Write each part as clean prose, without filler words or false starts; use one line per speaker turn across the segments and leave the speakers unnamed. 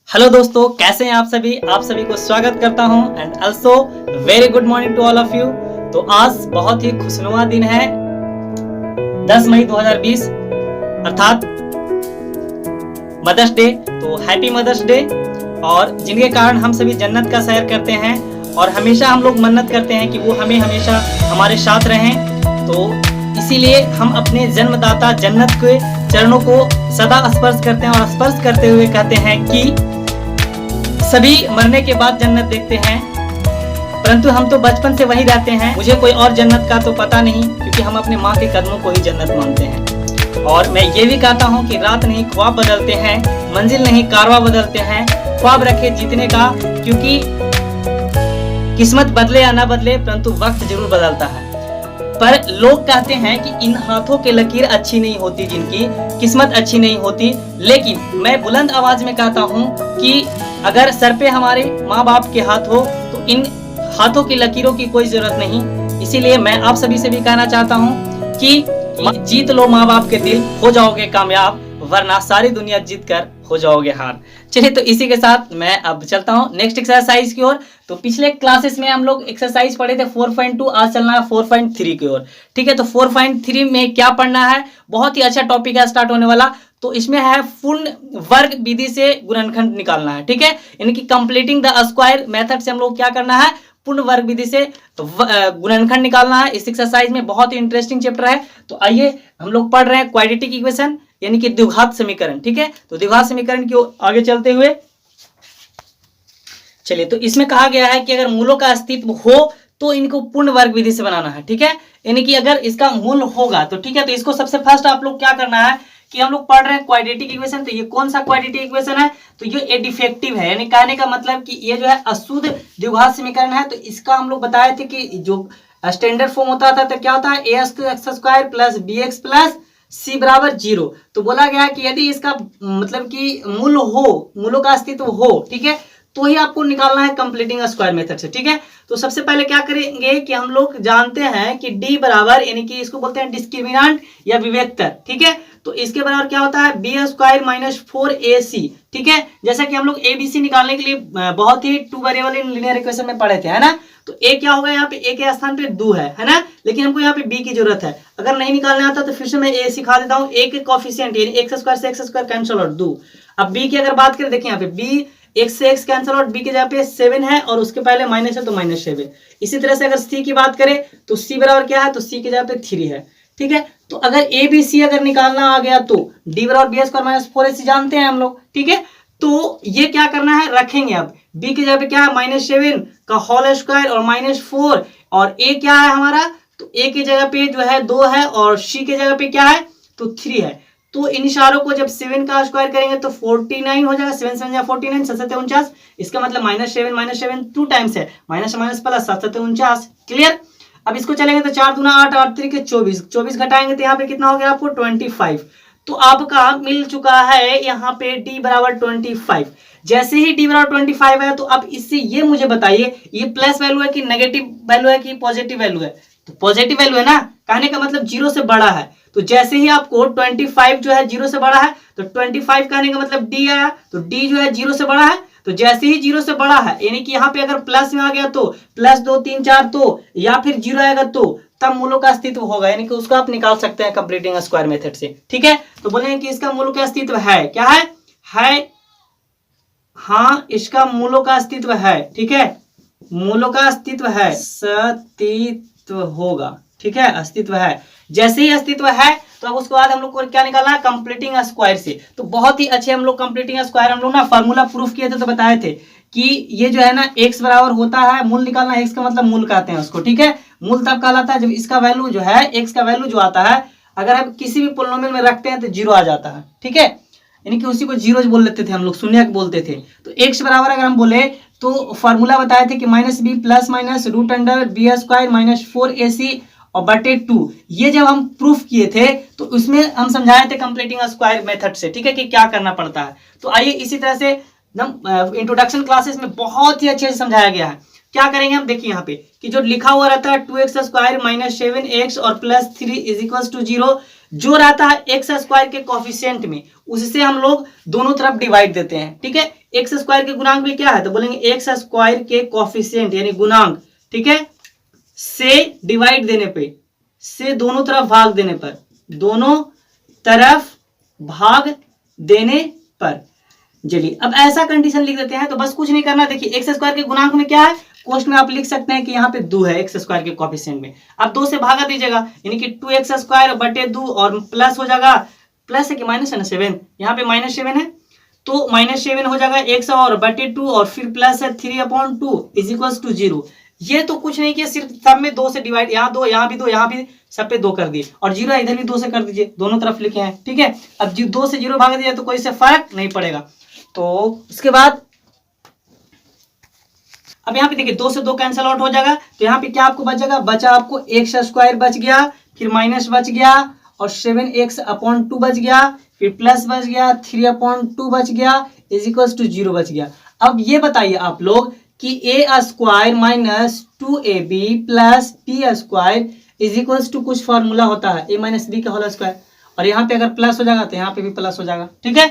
Hello दोस्तों, कैसे हैं आप सभी को स्वागत करता हूं and also very good morning to all of you. तो आज बहुत ही खुशनुमा दिन है, 10 मई 2020 अर्थात मदर्स डे। तो हैप्पी मदर्स डे। और जिनके कारण हम सभी जन्नत का सैर करते हैं और हमेशा हम लोग मन्नत करते हैं कि वो हमें हमेशा हमारे साथ रहें। तो इसीलिए हम अपने जन्मदाता जन्नत के चरणों को सदा स्पर्श करते हैं और स्पर्श करते हुए कहते हैं कि सभी मरने के बाद जन्नत देखते हैं, परंतु हम तो बचपन से वहीं रहते हैं। मुझे कोई और जन्नत का तो पता नहीं, क्योंकि हम अपने माँ के कदमों को ही जन्नत मानते हैं। और मैं ये भी कहता हूँ कि रात नहीं ख्वाब बदलते हैं, मंजिल नहीं कारवा बदलते हैं। ख्वाब रखे जीतने का, क्योंकि किस्मत बदले या ना बदले परंतु वक्त जरूर बदलता है। पर लोग कहते हैं कि इन हाथों की लकीर अच्छी नहीं होती, जिनकी किस्मत अच्छी नहीं होती। लेकिन मैं बुलंद आवाज में कहता हूँ कि अगर सर पे हमारे माँ बाप के हाथ हो तो इन हाथों की लकीरों की कोई जरूरत नहीं। इसीलिए मैं आप सभी से भी कहना चाहता हूँ कि जीत लो माँ बाप के दिल, हो जाओगे कामयाब, वरना सारी दुनिया जीत कर हो जाओगे हार। चलिए, तो इसी के साथ मैं अब चलता हूँ नेक्स्ट एक्सरसाइज की ओर। तो पिछले क्लासेस में हम लोग एक्सरसाइज पढ़े थे 4.2, आज चलना है 4.3 की ओर। ठीक है, तो 4.3 में क्या पढ़ना है, बहुत ही अच्छा टॉपिक है स्टार्ट होने वाला। तो इसमें है पूर्ण वर्ग विधि से गुणनखंड निकालना है। ठीक है, यानी कि कंप्लीटिंग द स्क्वायर मेथड से हम लोग क्या करना है, पूर्ण वर्ग विधि से गुणनखंड निकालना है। इस एक्सरसाइज में बहुत ही इंटरेस्टिंग चैप्टर है। तो आइए हम लोग पढ़ रहे हैं क्वाड्रेटिक इक्वेशन, यानी कि द्विघात समीकरण। ठीक है, तो द्विघात समीकरण की आगे चलते हुए चलिए, तो इसमें कहा गया है कि अगर मूलों का अस्तित्व हो तो इनको पूर्ण वर्ग विधि से बनाना है। ठीक है, यानी कि अगर इसका मूल होगा तो ठीक है, तो इसको सबसे फर्स्ट आप लोग क्या करना है कि हम लोग पढ़ रहे हैं क्वाड्रेटिक इक्वेशन। तो ये कौन सा क्वाड्रेटिक इक्वेशन है, तो ये डिफेक्टिव है, यानी कहने का मतलब कि ये जो है अशुद्ध द्विघात समीकरण है। तो इसका हम लोग बताए थे कि जो स्टैंडर्ड फॉर्म होता था तो क्या होता है, ax² plus bx plus c बराबर 0। तो बोला गया है कि यदि इसका मतलब कि मूल हो, मूलों का अस्तित्व हो, ठीक है, तो ही आपको निकालना है कंप्लीटिंग स्क्वायर मेथड से। ठीक है, तो सबसे पहले क्या करेंगे कि हम लोग जानते हैं कि d बराबर, यानी कि इसको बोलते हैं डिस्क्रिमिनेंट या विवेक्तर। ठीक है, तो इसके बराबर क्या होता है, b² माइनस 4ac। ठीक है, जैसा कि हम लोग abc निकालने के लिए बहुत ही 2 वेरिएबल इन लीनियर इक्वेशन में पढ़े थे, है ना। तो a क्या होगा, यहाँ पे a के स्थान पे 2 है ना, लेकिन हमको यहाँ पे b की जरूरत है। अगर नहीं निकालने आता तो फिर से मैं a सिखा देता हूँ। a के कोफिशिएंट यानी x² से x² कैंसिल और 2। अब b की अगर बात करें, देखिए यहाँ पे b x से x कैंसिल और b के जगह पे 7 है और उसके पहले माइनस है तो -7। इसी तरह से अगर c की बात करें तो c बराबर क्या है, तो c की जगह पे 3 है। ठीक है, तो अगर a b c अगर निकालना आ गया तो d बराबर b² माइनस 4ac जानते हैं हम लोग। ठीक है, तो ये क्या करना है, रखेंगे अब b की जगह पे क्या है, -7 का होल स्क्वायर और -4, और a क्या है हमारा, तो a की जगह पे जो है 2 है और c की जगह पे क्या है, तो 3 है। तो इन इशारों को जब 7 का स्क्वायर करेंगे तो 49 हो जाएगा, 7 7 49, 7 7 49। इसका मतलब -7 2 टाइम्स है, माइनस माइनस प्लस 7 7 49। क्लियर। अब इसको चलेंगे तो 4 दूना 8, 8 3 के 24, 24 घटाएंगे तो यहाँ पे कितना हो गया आपको 25। तो आपका मिल चुका है यहाँ पे d बराबर 25। जैसे ही d बराबर 25 है तो अब इससे ये मुझे बताइए, ये प्लस वैल्यू है कि नेगेटिव वैल्यू है कि पॉजिटिव वैल्यू है, तो पॉजिटिव वैल्यू है ना, कहने का मतलब 0 से बड़ा है। तो जैसे ही आपको 25 जो है 0 से बड़ा है, तो 25 कहने का मतलब d आया, तो d जो है 0 से बड़ा है। तो जैसे ही 0 से बड़ा है, यानी कि यहाँ पे अगर प्लस में आ गया तो +2 3 4, तो या फिर 0 आएगा तो तब मूलों का अस्तित्व होगा, यानी कि उसको आप निकाल सकते हैं कंप्लीटिंग स्क्वायर मेथड से। ठीक है, तो बोलेंगे कि इसका मूलों का अस्तित्व है, क्या है, हाँ इसका मूलों का अस्तित्व है। ठीक है, मूलों का अस्तित्व है, अस्तित्व होगा। ठीक है, अस्तित्व है। जैसे ही अस्तित्व है तो अब उसके बाद हम लोग को क्या निकालना है, कंप्लीटिंग स्क्वायर से। तो बहुत ही अच्छे हम लोग कंप्लीटिंग स्क्वायर हम लोग ना फार्मूला प्रूफ किए थे, तो बताए थे कि ये जो है ना x बराबर होता है, मूल निकालना, x का मतलब मूल कहते हैं उसको। ठीक है, मूल तब कहलाता है जब इसका वैल्यू जो है, x का वैल्यू जो आता है, अगर हम किसी भी पोलिनोमियल में रखते हैं तो 0 आ जाता है। ठीक है, यानी कि उसी को जीरोज बोल लेते थे हम लोग, शून्य बोलते थे। तो x बराबर अगर हम बोले तो फार्मूला बताए थे कि -b plus minus √b² minus 4ac और बटे 2। ये जब हम प्रूफ किए थे तो उसमें हम समझाए थे कंप्लीटिंग स्क्वायर मेथड से। ठीक है, कि क्या करना पड़ता है। तो आइए इसी तरह से इंट्रोडक्शन क्लासेस में बहुत ही अच्छे से समझाया गया है। क्या करेंगे हम, देखिए यहाँ पे कि जो लिखा हुआ रहता है 2x² माइनस 7x और प्लस 3 इज इक्वल टू 0, जो रहता है x² के कोफिशिएंट में, उससे हम लोग दोनों तरफ डिवाइड देते हैं। ठीक है, x² के गुणांक में क्या है तो बोलेंगे x² के कोफिशिएंट यानी गुणांक, ठीक है, से डिवाइड देने पे, से दोनों तरफ भाग देने पर, दोनों तरफ भाग देने पर। चलिए अब ऐसा कंडीशन लिख देते हैं, तो बस कुछ नहीं करना। देखिए x² के गुणांक में क्या है, क्वेश्चन में आप लिख सकते हैं कि यहाँ पे 2 है x² के कोफिशिएंट में, अब 2 से भागा दीजिएगा, यानी कि 2x² बटे 2 और प्लस हो जाएगा, प्लस है कि माइनस है ना 7, यहाँ पे -7 है तो -7 हो जाएगा x और बटे 2 और फिर प्लस है 3/2 इज इक्वल टू 0। ये तो कुछ नहीं किया, सिर्फ सब में 2 से डिवाइड, यहाँ 2 यहाँ भी 2 यहाँ भी सब पे 2 कर दिए, और 0 इधर भी 2 से कर दीजिए, दोनों तरफ लिखे हैं। ठीक है, अब 2 से 0 भाग दिया तो कोई से फर्क नहीं पड़ेगा। तो उसके बाद अब यहाँ पे देखिए 2 से 2 कैंसिल आउट हो जाएगा, तो यहाँ पे क्या आपको बचेगा, बचा आपको x² बच गया, फिर माइनस बच गया और 7x/2 बच गया, फिर प्लस बच गया, 3/2 बच गया इज इक्वल टू 0 बच गया। अब ये बताइए आप लोग कि a² minus 2ab plus b² is equal to कुछ फॉर्मूला होता है a माइनस बी का होल स्क्वायर, और यहाँ पे अगर प्लस हो जाएगा तो यहाँ पे भी प्लस हो जाएगा। ठीक है,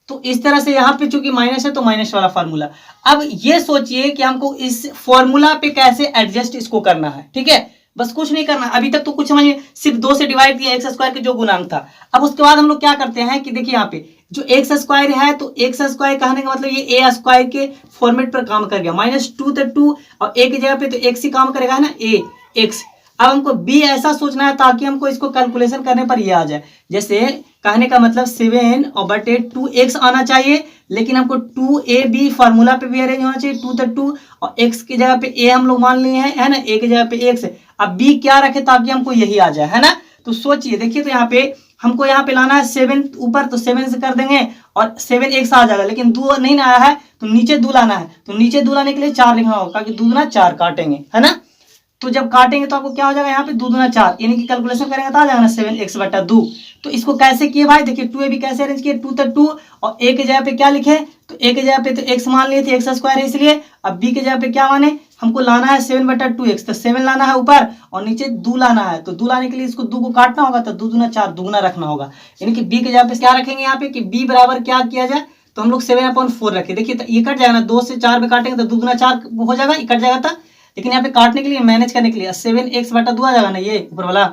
तो इस तरह से यहाँ पे चूंकि माइनस है तो माइनस वाला फार्मूला। अब ये सोचिए कि हमको इस फॉर्मूला पे कैसे एडजस्ट इसको करना है। ठीक है, बस कुछ नहीं करना, अभी तक तो कुछ समझिए, सिर्फ 2 से डिवाइड किया x² के जो गुणांक था। अब उसके बाद हम लोग क्या करते हैं कि देखिए यहाँ पे जो x² है, तो x² कहने का मतलब ये a² के फॉर्मेट पर काम कर गया, -2 तो 2 और a की जगह पे तो x ही काम करेगा, है ना, x। अब हमको b ऐसा सोचना है ताकि हमको इसको कैलकुलेशन करने पर ये आ जाए, जैसे कहने का मतलब 7 और बटे 2x आना चाहिए, लेकिन हमको 2ab फार्मूला पे भी अरेंज होना चाहिए, 2 तो 2 और x की जगह पे a हम लोग मान लिए हैं, है ना, a की जगह पे x। अब b क्या रखे ताकि हमको यही आ जाए, है ना। तो सोचिए, देखिए तो यहाँ पे हमको यहाँ पे लाना है 7 ऊपर, तो 7 से कर देंगे और 7x आ जाएगा, लेकिन 2 नहीं आया है तो नीचे 2 लाना है, तो नीचे 2 लाने के लिए 4 लिखना होगा, क्योंकि 2 दूना 4 काटेंगे, है ना। तो जब काटेंगे तो आपको क्या हो जाएगा, यहाँ पे 2 दूना 4, यानी कि कैलकुलेशन करेंगे तो आ जाएगा ना 7x/2। तो इसको कैसे किए भाई, देखिए 2ab कैसे अरेंज किए, 2 तो 2 और a की जगह पे क्या लिखे, तो a की जगह पे तो x मान लिए थे, x² है इसलिए। अब b की जगह पे क्या माने, हमको लाना है 7/2x, तो 7 लाना है ऊपर और नीचे 2 लाना है, तो 2 लाने के लिए इसको 2 को काटना होगा, तो 2 दूना 4 दुगुना रखना होगा, यानी कि b की जगह पे क्या रखेंगे यहाँ पे कि b बराबर क्या किया जाए, तो हम लोग 7/4 रखे। देखिए ये कट जाएगा ना, 2 से 4 में काटेंगे तो 2 दूना 4 हो जाएगा, ये कट जाएगा था, लेकिन यहाँ पे काटने के लिए, मैनेज करने के लिए 7x/2 आ जाएगा ना ये ऊपर वाला,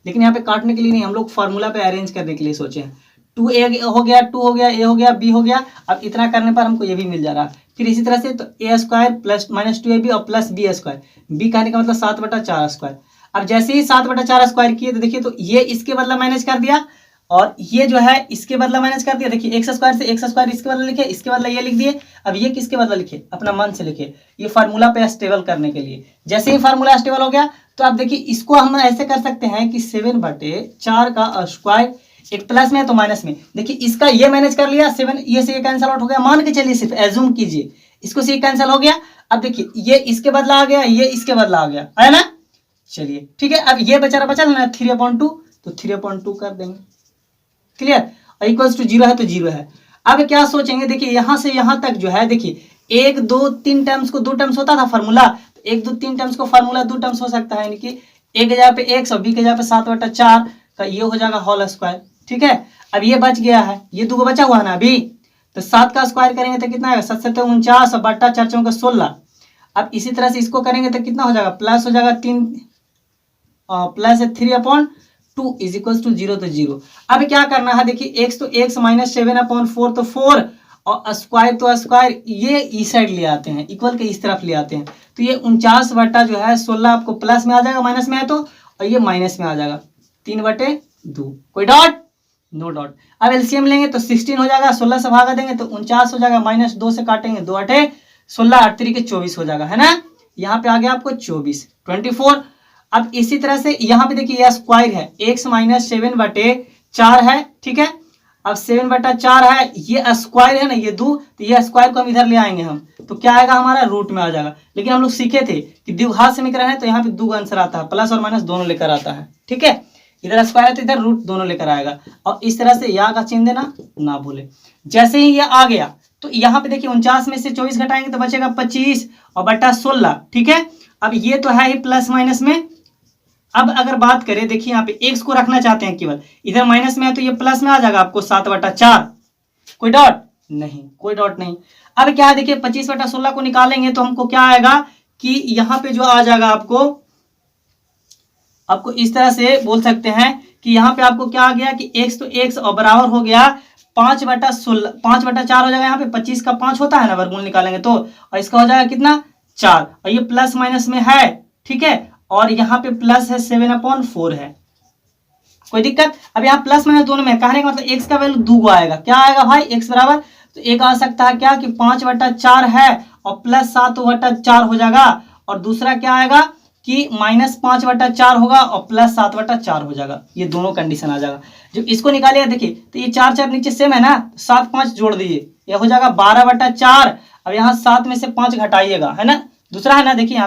लेकिन यहाँ पे काटने के लिए नहीं, हम लोग फार्मूला पे अरेंज करने के लिए सोचे हैं। 2a हो गया, 2 हो गया, a हो गया, b हो गया। अब इतना करने पर हमको ये भी मिल जा रहा है। फिर इसी तरह से तो a² प्लस -2ab और प्लस b², b कहने का मतलब 7/4²। अब जैसे ही 7/4² किए तो देखिए तो ये इसके बदला मैनेज कर दिया, और ये जो है इसके बदला माइनस कर दिया। देखिए x² से x² इसके बदला लिखे, इसके बदला ये लिख दिए। अब ये किसके बदला लिखे, अपना मन से लिखे, ये फार्मूला पे स्टेबल करने के लिए। जैसे ही फार्मूला स्टेबल हो गया तो आप देखिए इसको हम ऐसे कर सकते हैं कि 7/4 का स्क्वायर, एक प्लस में है तो माइनस में। देखिए इसका ये मैनेज कर लिया, 7 ये से ये कैंसिल आउट हो गया, मान के चलिए, सिर्फ एज्यूम कीजिए, इसको से ये कैंसिल हो गया। अब देखिए ये इसके बदला आ गया, ये इसके बदला आ गया, है ना। चलिए ठीक है, अब ये बेचारा बचा ना 3/2, तो 3/2 कर देंगे, क्लियर। और इक्वल्स टू 0 है तो 0 है। अब क्या सोचेंगे, देखिए यहां से यहां तक जो है, देखिए 1 2 3 टर्म्स को 2 टर्म्स होता था फार्मूला, तो 1 2 3 टर्म्स को फार्मूला 2 टर्म्स हो सकता है, यानी कि a की जगह पे x और b की जगह पे 7/4 का ये हो जाएगा होल स्क्वायर। ठीक है, अब ये बच गया है, ये 2 बचा हुआ है ना अभी, तो 7 का स्क्वायर करेंगे तो कितना आएगा, 7 7 49 और बट्टा 4 4 16। अब इसी तरह से इसको करेंगे तो कितना हो जाएगा, प्लस हो जाएगा 3 प्लस 3/2 इज इक्वल टू 0 तो 0। अब क्या करना है, देखिए x तो x माइनस 7/4 तो 4 और स्क्वायर तो स्क्वायर, ये इस साइड ले आते हैं, इक्वल के इस तरफ ले आते हैं, तो ये 49 बटा जो है 16 आपको प्लस में आ जाएगा, माइनस में है तो, और ये माइनस में आ जाएगा 3/2। कोई डॉट, नो डॉट। अब एलसीएम लेंगे तो 16 हो जाएगा, 16 से भागा देंगे तो 49 हो जाएगा, -2 से काटेंगे 2 8 16 8 3 के 24 हो जाएगा, है ना। यहाँ पे आ गया आपको 24। अब इसी तरह से यहाँ पे देखिए यह स्क्वायर है, x माइनस 7/4 है, ठीक है। अब 7/4 है, ये स्क्वायर है ना, ये 2, तो ये स्क्वायर को हम इधर ले आएंगे हम, तो क्या आएगा हमारा, रूट में आ जाएगा। लेकिन हम लोग सीखे थे कि द्विघात समीकरण है तो यहाँ पे 2 का आंसर आता है, प्लस और माइनस दोनों लेकर आता है, ठीक है। इधर स्क्वायर है तो इधर रूट दोनों लेकर आएगा, और इस तरह से यहाँ का चिन्ह देना ना भूले। जैसे ही ये आ गया तो यहाँ पे देखिए 49 में से 24 घटाएंगे तो बचेगा 25 और बटा 16, ठीक है। अब ये तो है ही प्लस माइनस में। अब अगर बात करें, देखिए यहाँ पे x को रखना चाहते हैं केवल, इधर माइनस में है तो ये प्लस में आ जाएगा आपको 7/4। कोई डॉट नहीं, कोई डॉट नहीं। अब क्या है, देखिए 25/16 को निकालेंगे तो हमको क्या आएगा कि यहाँ पे जो आ जाएगा आपको इस तरह से बोल सकते हैं कि यहाँ पे आपको क्या आ गया कि x तो x और बराबर हो गया 5/16, 5/4 हो जाएगा। यहाँ पे 25 का 5 होता है ना, वर्गमूल निकालेंगे तो, और इसका हो जाएगा कितना 4, और ये प्लस माइनस में है, ठीक है। और यहाँ पे प्लस है 7/4 है, कोई दिक्कत। अब यहाँ प्लस माइनस दोनों में, कहने का मतलब x का वैल्यू 2 आएगा। क्या आएगा भाई, x बराबर, तो एक आ सकता है क्या कि 5/4 है और प्लस 7/4 हो जाएगा, और दूसरा क्या आएगा कि -5/4 होगा और प्लस 7/4 हो जाएगा। ये दोनों कंडीशन आ जाएगा। जब इसको निकालिएगा देखिए तो ये 4 नीचे सेम है ना, 7 5 जोड़ दीजिए, ये हो जाएगा 12/4। अब यहाँ 7 में से 5 घटाइएगा, है ना, दूसरा है ना, देखिए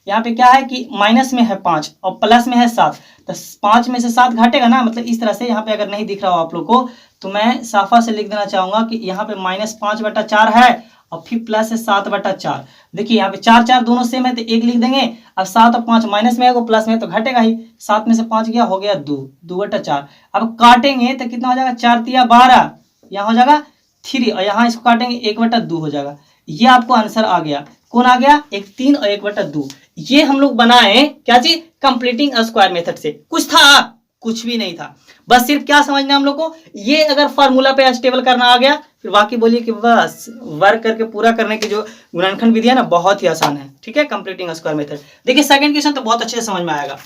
यहाँ पे क्या है कि माइनस में है 5 और प्लस में है 7, तो 5 में से 7 घटेगा ना, मतलब इस तरह से। यहाँ पे अगर नहीं दिख रहा हो आप लोग को तो मैं साफा से लिख देना चाहूंगा कि यहाँ पे -5/4 है और फिर प्लस है 7/4। देखिए यहाँ पे 4 4 दोनों सेम है तो 1 लिख देंगे। अब 7 और 5 माइनस में है, वो प्लस में है तो घटेगा ही। 7 में से 5 गया, हो गया 2/4। अब काटेंगे तो कितना हो जाएगा, 4 तिया 12, यहाँ हो जाएगा 3, और यहाँ इसको काटेंगे 1/2 हो जाएगा। ये आपको आंसर आ गया। कौन आ गया, 1 3 और 1/2। ये हम लोग बनाए क्या चीज, कंप्लीटिंग स्क्वायर मेथड से। कुछ था, कुछ भी नहीं था, बस सिर्फ क्या समझना हम लोग को, ये अगर फार्मूला पे स्टेबल करना आ गया, फिर बाकी बोलिए कि बस वर्क करके पूरा करने की जो गुणनखंड विधि है ना, बहुत ही आसान है, ठीक है, कंप्लीटिंग स्क्वायर मेथड। देखिए सेकंड क्वेश्चन तो बहुत अच्छे से समझ में आएगा।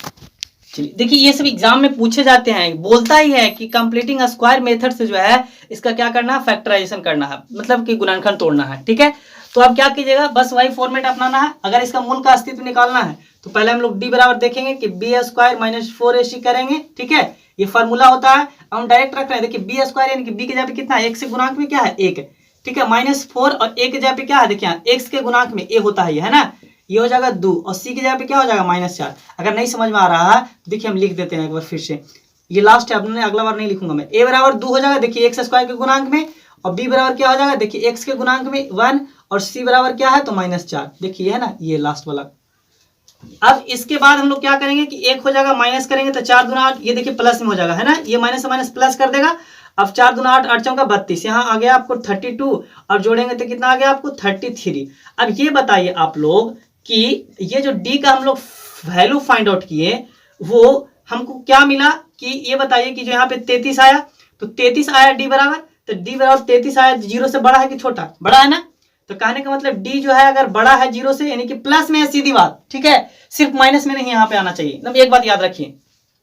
चलिए देखिए, ये सब एग्जाम में पूछे जाते हैं, बोलता ही है कि कंप्लीटिंग स्क्वायर मेथड से जो है इसका क्या करना है, फैक्टराइजेशन करना है, मतलब कि गुणनखंड तोड़ना है, ठीक है। तो अब क्या कीजिएगा, बस वही फॉर्मेट अपनाना है। अगर इसका मूल का अस्तित्व निकालना है तो पहले हम लोग d बराबर देखेंगे कि b² - 4ac करेंगे, ठीक है, ये फार्मूला होता है। हम डायरेक्ट रख रहे हैं, देखिए b² यानी कि b के जगह पे कितना है, x के गुणांक में क्या है 1, ठीक है, -4 और a के जगह पे क्या है, देखिए x के गुणांक में a होता है, ये है ना, ये हो जाएगा 2, और c की जगह पे क्या हो जाएगा -4। अगर नहीं समझ में आ रहा है तो देखिए हम लिख देते हैं एक बार फिर से, ये लास्ट है, अपने अगला बार नहीं लिखूंगा मैं। a बराबर 2 हो जाएगा, देखिए x² के गुणांक में, और b बराबर क्या हो जाएगा, देखिए x के गुणांक में 1, और c बराबर क्या है तो -4, देखिए है ना, ये लास्ट वाला। अब इसके बाद हम लोग क्या करेंगे कि 1 हो जाएगा, माइनस करेंगे तो 4 दूना 8, ये देखिए प्लस में हो जाएगा, है ना, ये माइनस से माइनस प्लस कर देगा। अब 4 दूना 8, 8 चौका 32, यहाँ आ गया आपको 32, और जोड़ेंगे तो कितना आ गया आपको 33। अब ये बताइए आप लोग कि ये जो d का हम लोग वैल्यू फाइंड आउट किए, वो हमको क्या मिला, कि ये बताइए कि जो यहाँ पे 33 आया, तो 33 आया d बराबर, तो d बराबर 33 आया, 0 से बड़ा है कि छोटा, बड़ा है ना, तो कहने का मतलब d जो है अगर बड़ा है 0 से, यानी कि प्लस में है, सीधी बात, ठीक है, सिर्फ माइनस में नहीं यहाँ पे आना चाहिए। मतलब एक बात याद रखिए,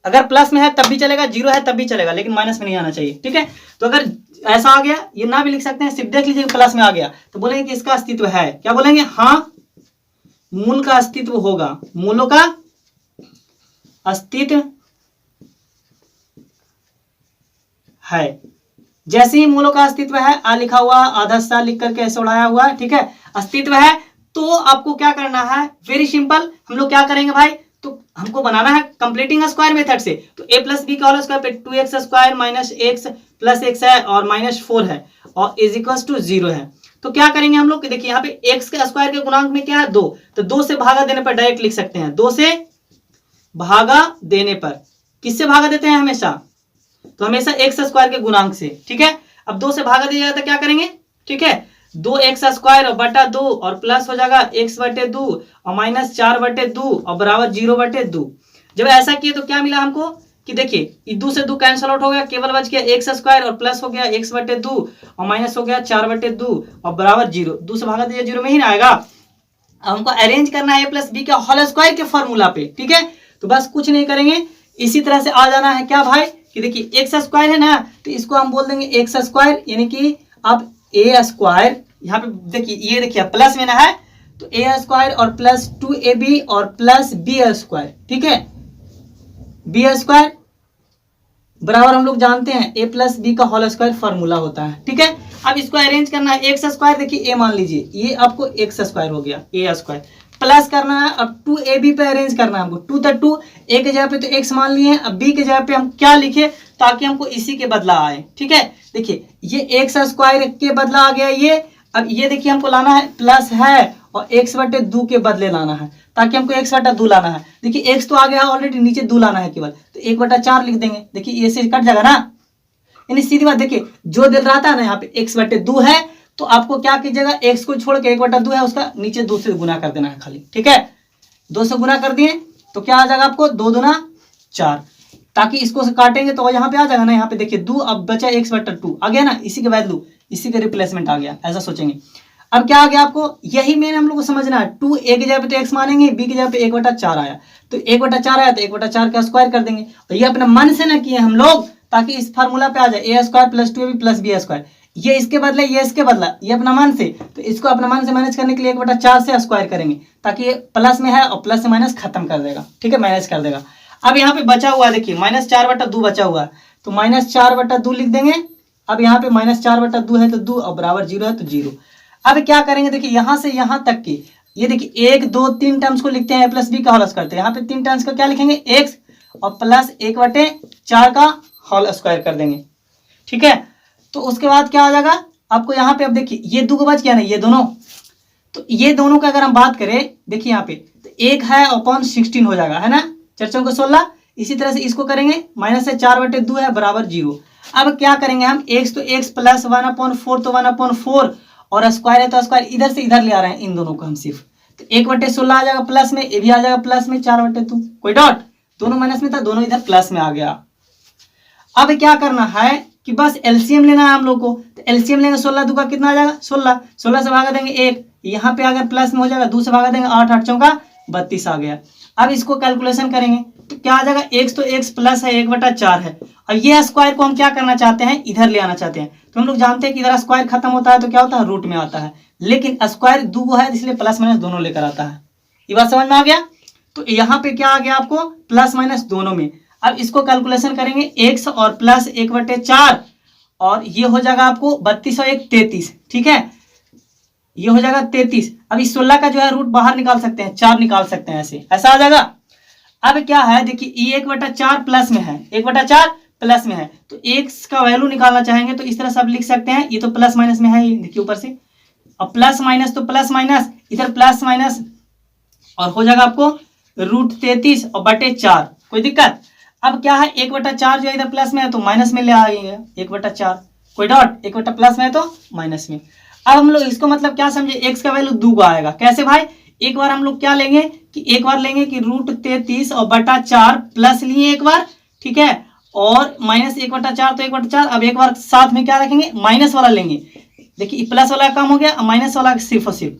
अगर प्लस में है तब भी चलेगा, 0 है तब भी चलेगा, लेकिन माइनस में नहीं आना चाहिए, ठीक है। तो अगर ऐसा आ गया, ये ना भी लिख सकते हैं, सिर्फ देख लीजिए प्लस में आ गया तो बोलेंगे कि इसका अस्तित्व है, क्या बोलेंगे, हाँ मूल का अस्तित्व होगा, मूलों का अस्तित्व है। जैसे ही मूलों का अस्तित्व है, आ लिखा हुआ, आधा सा लिख करके ऐसे उड़ाया हुआ, ठीक है, अस्तित्व है, तो आपको क्या करना है, वेरी सिंपल, हम लोग क्या करेंगे भाई, तो हमको बनाना है कंप्लीटिंग स्क्वायर मेथड से। तो a + b का होल स्क्वायर पे 2x² - x + x है और -4 है और इज इक्वल टू 0 है। तो क्या करेंगे हम लोग, देखिए यहाँ पे x के स्क्वायर के गुणांक में क्या है 2, तो 2 से भागा देने पर डायरेक्ट लिख सकते हैं, 2 से भागा देने पर, किससे भागा देते हैं हमेशा, तो हमेशा x² के गुणांक से, ठीक है। अब 2 से भागा दिया जाए तो क्या करेंगे, ठीक है, 2x² बटा 2 और प्लस हो जाएगा x/2 और -4/2 और बराबर 0/2। जब ऐसा किए तो क्या मिला हमको कि देखिए 2 से 2 कैंसिल आउट हो गया, केवल बच गया x² और प्लस हो गया x/2 और माइनस हो गया 4/2 और बराबर 0। 2 से भागा दिया 0 में ही ना आएगा। अब हमको अरेंज करना है a + b के होल स्क्वायर के फॉर्मूला पे, ठीक है। तो बस कुछ नहीं करेंगे, इसी तरह से आ जाना है क्या भाई, कि देखिए x² है ना, तो इसको हम बोल देंगे x², यानी कि अब a², यहाँ पे देखिए, ये देखिए प्लस में ना है तो a² और प्लस 2ab और प्लस b², ठीक है, b² बराबर हम लोग जानते हैं a + b का होल स्क्वायर फॉर्मूला होता है, ठीक है। अब इसको अरेंज करना है, x², देखिए a मान लीजिए, ये आपको x² हो गया, a² प्लस करना है, अब 2ab पे अरेंज करना है हमको, 2 तो 2, a के जगह पे तो x मान लिए, अब b के जगह पे हम क्या लिखे ताकि हमको इसी के बदला आए, ठीक है। देखिए ये x² के बदला आ गया ये, अब ये देखिए हमको लाना है प्लस है और x बटे 2 के बदले लाना है, ताकि हमको x बटा 2 लाना है। देखिए x तो आ गया है ऑलरेडी, नीचे 2 लाना है केवल, तो 1 बटा 4 लिख देंगे। देखिए ये से कट जाएगा ना, यानी सीधी बात। देखिए जो दिल रहा था ना यहाँ पे x बटे 2 है, तो आपको क्या कीजिएगा, x को छोड़ के 1 बटा 2 है उसका नीचे 2 से गुना कर देना है खाली, ठीक है। 2 से गुना कर दिए तो क्या आ जाएगा आपको, 2 दूना 4, ताकि इसको से काटेंगे तो यहाँ पे आ जाएगा ना, यहाँ पे देखिए 2, अब बचा x बटा 2 आ गया ना, इसी के वैल्यू, इसी का रिप्लेसमेंट आ गया, ऐसा सोचेंगे। अब क्या आ गया आपको, यही मेन हम लोग को समझना है। 2 a की जगह पे तो x मानेंगे, b की जगह पे 1 बटा 4 आया, तो 1 बटा 4 आया तो 1 बटा 4 का स्क्वायर कर देंगे। और ये अपने मन से ना किए हम लोग, ताकि इस फार्मूला पे आ जाए a square plus 2ab plus b square, ये इसके बदले ये इसके बदला, ये अपना मन से, तो इसको अपना मन से मैनेज करने के लिए 1 बटा 4 से स्क्वायर करेंगे, ताकि ये प्लस में है और प्लस से माइनस खत्म कर देगा, ठीक है, मैनेज कर देगा। अब यहाँ पे बचा हुआ है, देखिए -4 बटा 2 बचा हुआ है, तो -4 बटा 2 लिख देंगे। अब यहाँ पे -4 बटा 2 है तो 2 और बराबर 0 है तो 0। अब क्या करेंगे, देखिए यहाँ से यहाँ तक की, ये देखिए 1 2 3 टर्म्स को लिखते हैं, a प्लस b का होल स्क्वायर, तो यहाँ पे 3 टर्म्स का क्या लिखेंगे, x और प्लस 1 बटे 4 का होल स्क्वायर कर देंगे, ठीक है। तो उसके बाद क्या आ जाएगा आपको यहाँ पे, अब देखिए ये 2 को बच गया ना, ये दोनों, तो ये दोनों का अगर हम बात करें, देखिए यहाँ पे तो 1 है अपॉन 16 हो जाएगा, है ना, 4 चौके 16। इसी तरह से इसको करेंगे, माइनस से 4 बटे 2 है बराबर 0। अब क्या करेंगे हम, x तो x प्लस 1/4 तो 1/4, और स्क्वायर है तो स्क्वायर इधर से इधर ले आ रहे हैं इन दोनों को हम सिर्फ, तो 1 बटे 16 आ जाएगा प्लस में, ये भी आ जाएगा प्लस में, 4 बटे 2 कोई डॉट, दोनों माइनस में था, दोनों इधर प्लस में आ गया। अब क्या करना है कि बस एलसीएम लेना है हम लोग को, तो एलसीएम लेंगे, 16 2 का कितना आ जाएगा 16, 16 से भागा देंगे 1, यहाँ पे अगर प्लस में हो जाएगा 2 से भागा देंगे 8 8 चौका 32 आ गया। अब इसको कैलकुलेशन करेंगे तो क्या आ जाएगा, x तो x प्लस है 1 बटा 4 है, और ये स्क्वायर को हम क्या करना चाहते हैं, इधर ले आना चाहते हैं। तो हम लोग जानते हैं कि इधर स्क्वायर खत्म होता है तो क्या होता है, रूट में आता है, लेकिन स्क्वायर 2 है इसलिए प्लस माइनस दोनों लेकर आता है। ये बात समझ में आ गया। तो यहाँ पे क्या आ गया आपको, प्लस माइनस दोनों में। अब इसको कैलकुलेशन करेंगे, x और प्लस 1 बटे 4, और ये हो जाएगा आपको 32 और 1 33, ठीक है, ये हो जाएगा 33। अब इस 16 का जो है रूट बाहर निकाल सकते हैं, 4 निकाल सकते हैं, ऐसे ऐसा आ जाएगा। अब क्या है, देखिए ये 1 बटा 4 प्लस में है, 1 बटा 4 प्लस में है, तो x का वैल्यू निकालना चाहेंगे तो इस तरह से आप लिख सकते हैं, ये तो प्लस माइनस में है, ये देखिए ऊपर से, अब प्लस माइनस तो प्लस माइनस, इधर प्लस माइनस, और हो जाएगा आपको √33 और बटे 4, कोई दिक्कत। अब क्या है, 1 बटा 4 जो है इधर प्लस में है तो माइनस में ले आएंगे 1 बटा 4, कोई डॉट, 1 बटा प्लस में है तो माइनस में। अब हम लोग इसको मतलब क्या समझे, x का वैल्यू 2 का आएगा, कैसे भाई, एक बार हम लोग क्या लेंगे कि एक बार लेंगे कि √33 और बटा 4 प्लस लिए एक बार, ठीक है, और माइनस 1 बटा 4 तो 1 बटा 4, अब एक बार साथ में क्या रखेंगे, माइनस वाला लेंगे। देखिए प्लस वाला कम हो गया, माइनस वाला सिर्फ और सिर्फ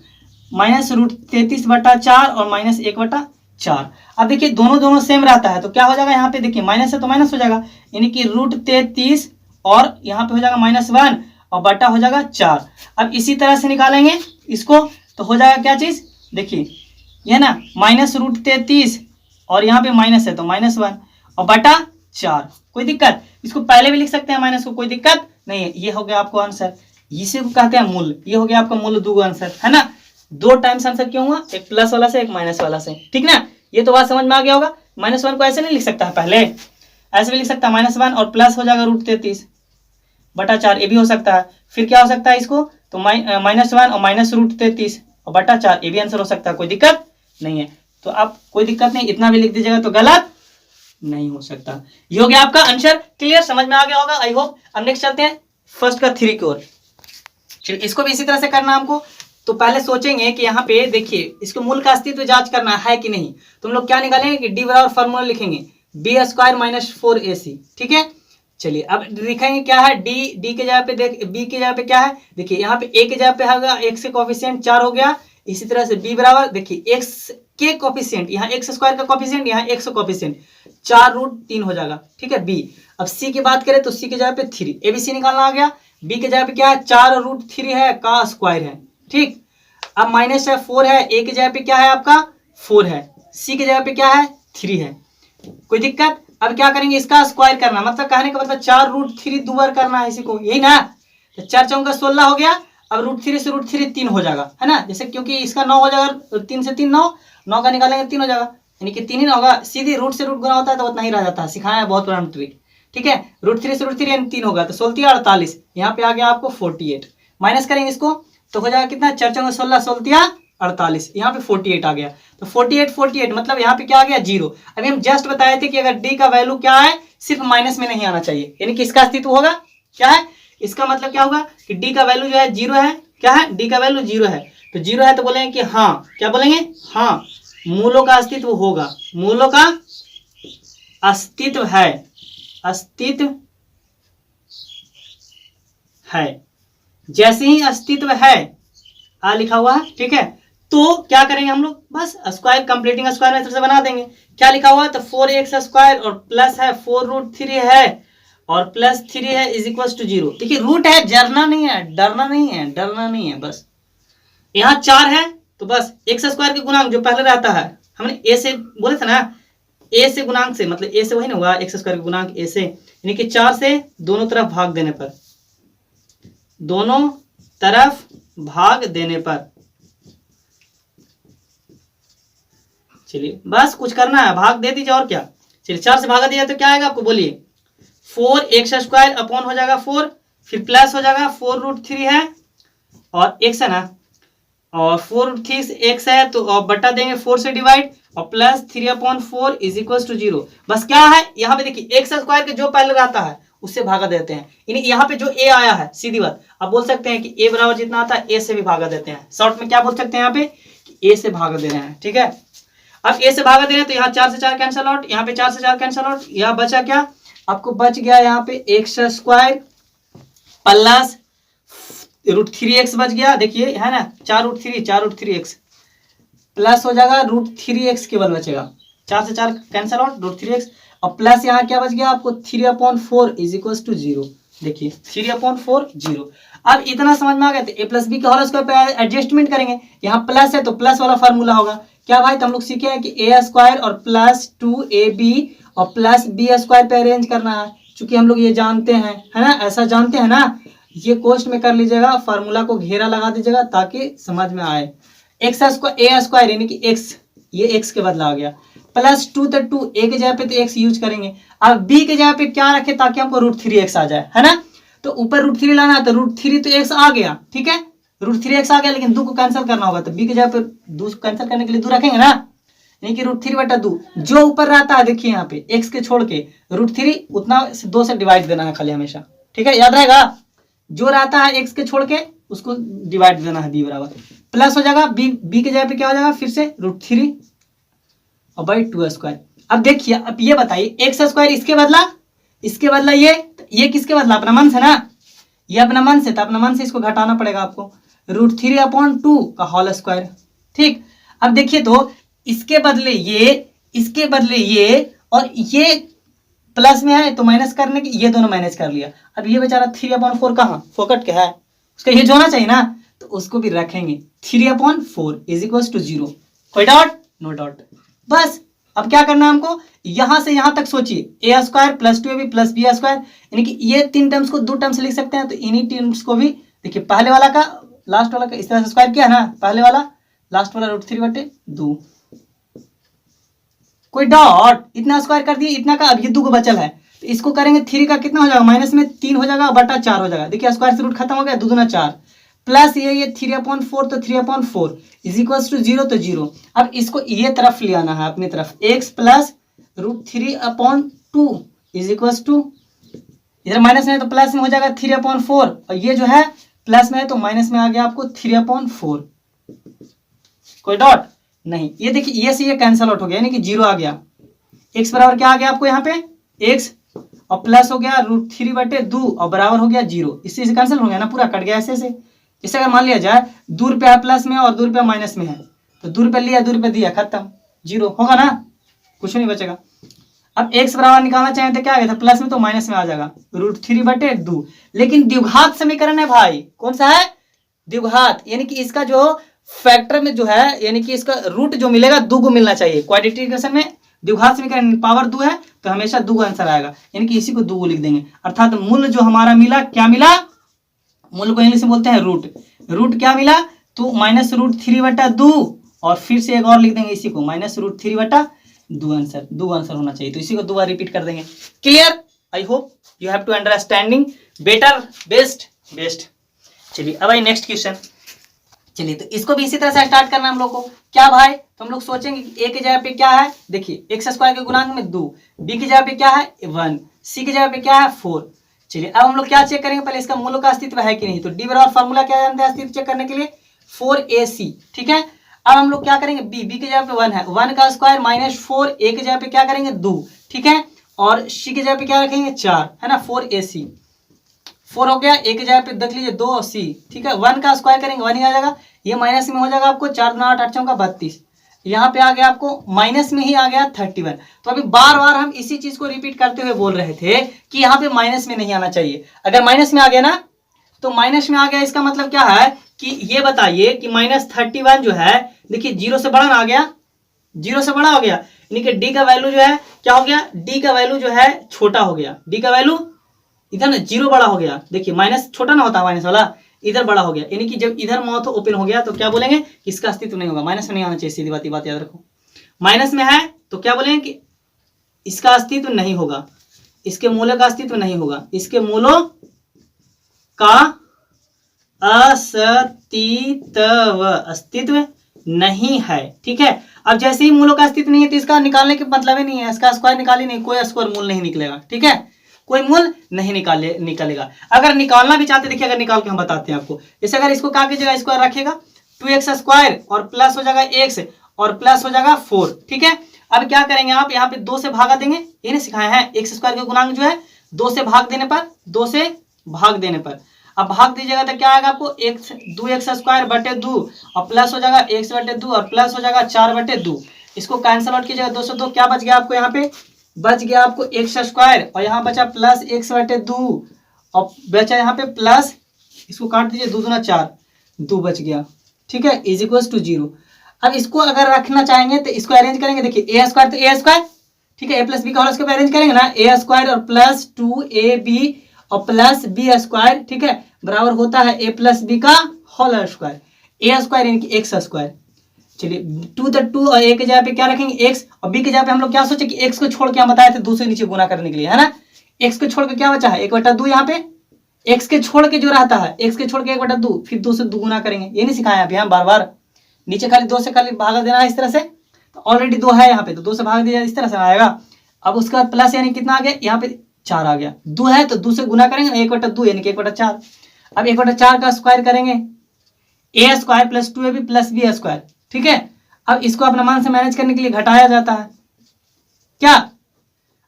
माइनस √33 बटा 4 और माइनस 1 बटा 4। अब देखिए दोनों सेम रहता है तो क्या हो जाएगा, यहाँ पे देखिए माइनस है तो माइनस हो जाएगा, यानी कि √33 और यहाँ पे हो जाएगा -1 और बटा हो जाएगा 4। अब इसी तरह से निकालेंगे इसको तो हो जाएगा क्या चीज, देखिए ये ना -√33 और यहाँ पे माइनस है तो -1 और बटा 4, कोई दिक्कत, इसको पहले भी लिख सकते हैं माइनस को, कोई दिक्कत नहीं है। ये हो गया आपको आंसर, इसे को कहते हैं मूल, ये हो गया आपका मूल 2 आंसर, है ना, 2 टाइम्स आंसर क्यों हुआ, एक प्लस वाला से एक माइनस वाला से, ठीक ना। ये तो बात समझ में आ गया होगा। -1 को ऐसे नहीं लिख सकता है, पहले ऐसे भी लिख सकता है -1 और प्लस हो जाएगा √33 बटा 4, ये भी हो सकता है। फिर क्या हो सकता है इसको, तो -1 और माइनस √33 और बटा 4, ये भी आंसर हो सकता है, कोई दिक्कत नहीं है। तो आप कोई दिक्कत नहीं, इतना भी लिख दीजिएगा तो गलत नहीं हो सकता। ये हो गया आपका आंसर, क्लियर, समझ में आ गया होगा आई होप। अब नेक्स्ट चलते हैं फर्स्ट का 3 की ओर। चलिए इसको भी इसी तरह से करना हमको। तो पहले सोचेंगे कि यहाँ पे देखिए इसको मूल का अस्तित्व जांच करना है कि नहीं, तो हम लोग क्या निकालेंगे कि डी बराबर फॉर्मूला लिखेंगे b² - 4ac, ठीक है। चलिए अब लिखेंगे क्या है, डी के जगह पे देख, बी के जगह पे क्या है, देखिए यहाँ पे a के जगह पे होगा x के कोफिशिएंट 4 हो गया। इसी तरह से b बराबर, देखिए x के कोफिशिएंट, यहाँ x² का कोफिशिएंट, यहाँ x कोफिशिएंट 4√3 हो जाएगा, ठीक है b। अब c की बात करें तो c के जगह पे 3, abc निकालना आ गया। b के जगह पे क्या है, 4√3 है का स्क्वायर है, ठीक। अब माइनस है 4 है, a की जगह पे क्या है आपका 4 है, c की जगह पे क्या है 3 है, कोई दिक्कत। अब क्या करेंगे, इसका स्क्वायर करना, मतलब कहने का मतलब 4√3 दुबार करना है इसी को, यही ना। तो 4 चौका 16 हो गया। अब √3 से √3 3 हो जाएगा, है ना, जैसे क्योंकि इसका 9 हो जाएगा, 3 से 3 9 का निकालेंगे 3 हो जाएगा, यानी कि 3 ही ना होगा। सीधी रूट से रूट गुना होता है तो उतना ही रह जाता है, सिखाया है बहुत पुराना ट्रिक, ठीक है। √3 से √3 यानी 3 होगा तो 16 48, यहाँ पे आ गया आपको 48। माइनस करेंगे इसको तो हो जाएगा कितना, 4 चौके 16, 16 48, यहाँ पे 48 आ गया। तो 48 मतलब यहाँ पे क्या आ गया, 0। अभी हम जस्ट बताए थे कि अगर डी का वैल्यू क्या है, सिर्फ माइनस में नहीं आना चाहिए, यानी कि इसका अस्तित्व होगा। क्या है इसका मतलब, क्या होगा कि डी का वैल्यू जो है 0 है। क्या है, डी का वैल्यू 0 है, तो 0 है तो बोलेंगे कि हाँ, क्या बोलेंगे, हाँ मूलों का अस्तित्व होगा, मूलों का अस्तित्व है, अस्तित्व है। जैसे ही अस्तित्व है आ लिखा हुआ है, ठीक है, तो क्या करेंगे हम लोग, बस स्क्वायर कंप्लीटिंग स्क्वायर मेथड से बना देंगे। क्या लिखा हुआ है, तो 4x स्क्वायर और प्लस है 4√3 है और प्लस 3 है इज इक्वल टू 0। देखिए रूट है, जरना नहीं है, डरना नहीं है, डरना नहीं है, बस यहाँ 4 है तो बस x स्क्वायर के गुणांक जो पहले रहता है, हमने a से बोले थे ना, a से गुणांक से, मतलब a से वही ना हुआ, x स्क्वायर के गुणांक a से, यानी कि 4 से दोनों तरफ भाग देने पर, दोनों तरफ भाग देने पर, चलिए बस कुछ करना है, भाग दे दीजिए और क्या। चलिए 4 से भागा दिया तो क्या आएगा आपको, बोलिए 4x स्क्वायर अपॉन हो जाएगा 4, फिर प्लस हो जाएगा 4√3 है और x है ना, और 4√3 x है तो बटा देंगे 4 से डिवाइड और प्लस 3/4 इज इक्वल टू 0। बस क्या है यहाँ पे देखिए, x स्क्वायर के जो पहले रहता है उससे भागा देते हैं, यानी यहाँ पे जो a आया है, सीधी बात आप बोल सकते हैं कि a बराबर जितना आता है a से भी भागा देते हैं। शॉर्ट में क्या बोल सकते हैं यहाँ पे कि a से भागा दे रहे हैं, ठीक है। अब a से भागा दे रहे हैं तो यहाँ 4 से 4 कैंसिल आउट, यहाँ पे 4 से 4 कैंसिल आउट, यहाँ बचा क्या आपको, बच गया यहाँ पे x स्क्वायर प्लस √3x बच गया, देखिए है ना, 4√3x प्लस हो जाएगा √3x केवल बचेगा, 4 से 4 कैंसिल आउट, √3x और प्लस यहाँ क्या बच गया आपको 3/4 इज इक्वल टू 0। देखिए 3/4 0। अब इतना समझ में आ गया, तो a प्लस बी के होल स्क्वायर पे एडजस्टमेंट करेंगे, यहाँ प्लस है तो प्लस वाला फार्मूला होगा। क्या भाई, तो हम लोग सीखे हैं कि a स्क्वायर और प्लस 2ab और प्लस बी स्क्वायर पे अरेंज करना है, चूंकि हम लोग ये जानते हैं, है ना, ऐसा जानते हैं ना, ये कोष्ट में कर लीजिएगा, फार्मूला को घेरा लगा दीजिएगा ताकि समझ में आए। एक्स स्क्वायर a स्क्वायर यानी कि x, ये x के बदला आ गया, प्लस 2 तो 2 a के जगह पे तो x यूज करेंगे। अब b के जगह पे क्या रखे ताकि हमको √3x आ जाए, है ना, तो ऊपर √3 लाना है तो √3 तो x आ गया, ठीक है, √3x आ गया, लेकिन 2 को कैंसिल करना होगा तो b के जगह पे 2 कैंसिल करने के लिए 2 रखेंगे ना, यानी कि √3/2 जो ऊपर रहता है, देखिए यहाँ पे x के छोड़ के √3 उतना 2 से डिवाइड देना है खाली हमेशा, ठीक है, याद रहेगा, जो रहता है x के छोड़ के उसको डिवाइड देना है, b बराबर प्लस हो जाएगा b के जगह पे क्या हो जाएगा फिर से √3 और बाई 2 स्क्वायर। अब देखिए, अब ये बताइए x स्क्वायर इसके बदला ये किसके बदला, अपना मन से ना, ये अपना मन से, तो अपना मन से इसको घटाना पड़ेगा आपको, √3/2 का होल स्क्वायर, ठीक। अब देखिए तो इसके बदले ये और ये प्लस में है तो माइनस करने की, ये दोनों माइनस कर लिया। अब ये बेचारा 3/4 कहाँ फोकट के है, उसका ये जो होना चाहिए ना, तो उसको भी रखेंगे 3/4 इज इक्वल टू 0। कोई डाउट, नो डाउट। बस अब क्या करना है हमको, यहां से यहां तक सोचिए, a square plus 2ab plus B square, यानी कि ये 3 टर्म्स को 2 टर्म्स लिख सकते हैं, तो इन्हीं टर्म्स को भी देखिए, पहले वाला का लास्ट वाला का इस तरह से स्क्वायर किया ना, पहले वाला लास्ट वाला √3/2। कोई डाउट, इतना स्क्वायर कर दिए, इतना का, अब ये 2 को बचल है तो इसको करेंगे 3 का कितना हो जाएगा, माइनस में 3 हो जाएगा बटा 4 हो जाएगा, देखिए स्क्वायर से रूट खत्म हो गया, 2 दूना 4 प्लस ये 3/4 तो 3/4 इज इक्वल टू 0 तो 0। अब इसको ये तरफ ले आना है अपनी तरफ, x plus √3/2 is equal to, इधर माइनस में है तो प्लस में हो जाएगा 3/4 और ये जो है प्लस में है तो माइनस में आ गया आपको 3/4। कोई डॉट नहीं, ये देखिए ये से ये कैंसिल आउट हो गया, यानी कि 0 आ गया, x बराबर क्या आ गया आपको यहाँ पे x और प्लस हो गया √3/2 और बराबर हो गया 0, इससे से कैंसिल हो गया ना, पूरा कट गया ऐसे से। इसे अगर मान लिया जाए 2 रुपया प्लस में और 2 रुपया माइनस में है, तो 2 रुपया लिया 2 रुपया दिया, खत्म, 0 होगा ना, कुछ नहीं बचेगा। अब x बराबर निकालना चाहें तो क्या आएगा, प्लस में तो माइनस में आ जाएगा √3/2, लेकिन द्विघात समीकरण है भाई, कौन सा है, द्विघात, यानी कि इसका जो फैक्टर में जो है, यानी कि इसका रूट जो मिलेगा 2 को मिलना चाहिए। क्वाड्रेटिक इक्वेशन में द्विघात समीकरण पावर 2 है तो हमेशा 2 का आंसर आएगा, यानी कि इसी को 2 को लिख देंगे, अर्थात मूल जो हमारा मिला, क्या मिला, मूल को इंग्लिश में बोलते हैं रूट क्या मिला, तो -√3/2 और फिर से एक और लिख देंगे इसी को -√3/2 आंसर, 2 आंसर होना चाहिए, तो इसी को 2 बार रिपीट कर देंगे। Clear, I hope you have to understanding better, best. चलिए अब आई नेक्स्ट क्वेश्चन। चलिए तो इसको भी इसी तरह से स्टार्ट करना हम लोग को। क्या भाई, तो हम लोग सोचेंगे कि ए की जगह पे क्या है, देखिए एक्स स्क्वायर के गुणांक में 2, बी की जगह पे क्या है 1, सी की जगह पे क्या है 4। चलिए अब हम लोग क्या चेक करेंगे, पहले इसका मूलों का अस्तित्व है कि नहीं। तो डी बराबर फॉर्मूला क्या जानते हैं अस्तित्व चेक करने के लिए, 4ac। ठीक है, अब हम लोग क्या करेंगे, बी की जगह पे 1 है, 1 का स्क्वायर माइनस 4, ए की जगह पे क्या करेंगे 2। ठीक है, और सी की जगह पे क्या रखेंगे 4, है ना, 4ac। 4 हो गया, ए की जगह पे देख लीजिए 2 सी। ठीक है, 1 का स्क्वायर करेंगे 1 ही आ जाएगा, ये माइनस में हो जाएगा आपको 4 9 8 8 चौका 32, यहाँ पे आ गया आपको माइनस में ही आ गया 31। तो अभी बार बार हम इसी चीज को रिपीट करते हुए बोल रहे थे कि यहाँ पे माइनस में नहीं आना चाहिए। अगर माइनस में आ गया ना, तो माइनस में आ गया इसका मतलब क्या है कि ये बताइए कि -31 जो है, देखिए जीरो से बड़ा आ गया, जीरो से बड़ा हो गया, यानी कि डी का वैल्यू जो है क्या हो गया, डी का वैल्यू जो है छोटा हो गया, डी का वैल्यू इधर ना जीरो बड़ा हो गया। देखिए माइनस छोटा ना होता, माइनस वाला इधर बड़ा हो गया, यानी कि जब इधर माउथ ओपन हो गया तो क्या बोलेंगे, इसका अस्तित्व नहीं होगा, माइनस में नहीं आना चाहिए, सीधी बात याद रखो। माइनस में है तो क्या बोलेंगे कि इसका अस्तित्व नहीं होगा, इसके मूल्य का अस्तित्व नहीं होगा, इसके मूलों का अस्तित्व नहीं है। ठीक है, अब जैसे ही मूलों का अस्तित्व नहीं है तो इसका निकालने के मतलब ही नहीं है, इसका स्क्वायर निकाली नहीं, कोई स्क्वायर मूल नहीं निकलेगा। ठीक है, कोई मूल नहीं निकालेगा। अगर निकालना भी चाहते, देखिए अगर निकाल के हम बताते हैं आपको, जैसे अगर इसको क्या कीजिएगा, स्क्वायर रखेगा 2x स्क्वायर और प्लस हो जाएगा x और प्लस हो जाएगा 4। ठीक है, अब क्या करेंगे आप, यहाँ पे 2 से भागा देंगे, ये नहीं सिखाया है, x स्क्वायर के गुणांक जो है 2 से भाग देने पर, 2 से भाग देने पर, अब भाग दीजिएगा तो क्या आएगा आपको, 2x स्क्वायर बटे 2 और प्लस हो जाएगा x बटे 2 और प्लस हो जाएगा 4 बटे 2। इसको कैंसिल आउट कीजिएगा, 2 से 2 क्या बच गया आपको, यहाँ पे बच गया आपको x स्क्वायर और यहाँ बचा प्लस x बटे 2 और बचा यहाँ पे प्लस, इसको काट दीजिए, 2 दूना 4, 2 बच गया। ठीक है, इज इक्वल टू 0। अब इसको अगर रखना चाहेंगे तो इसको अरेंज करेंगे, देखिए a स्क्वायर तो a स्क्वायर, ठीक है, a प्लस बी का होल स्क्वायर अरेंज करेंगे ना, a स्क्वायर और प्लस 2ab और प्लस b स्क्वायर, ठीक है, बराबर होता है a प्लस बी का होल स्क्वायर, a स्क्वायर यानी कि x स्क्वायर। चलिए 2 तो 2 और a के जगह पे क्या रखेंगे x, और b के जगह पे हम लोग क्या सोचे कि x को छोड़ के हम बताए थे 2 से नीचे गुना करने के लिए, है ना, x को छोड़ के क्या बचा है 1/2, यहाँ पे x के छोड़ के जो रहता है, x के छोड़ के 1/2, फिर 2 से 2 गुना करेंगे, ये नहीं सिखाया अभी हम बार बार, नीचे खाली 2 से खाली भागा देना है इस तरह से, तो ऑलरेडी 2 है यहाँ पे, तो 2 से भाग दिया इस तरह से आएगा। अब उसके बाद प्लस यानी कितना आ गया, यहाँ पे 4 आ गया, 2 है तो 2 से गुना करेंगे 1/2 यानी कि 1/4। अब 1/4 का स्क्वायर करेंगे, a square plus 2ab plus b square. ठीक है, अब इसको अपना मान से मैनेज करने के लिए घटाया जाता है क्या।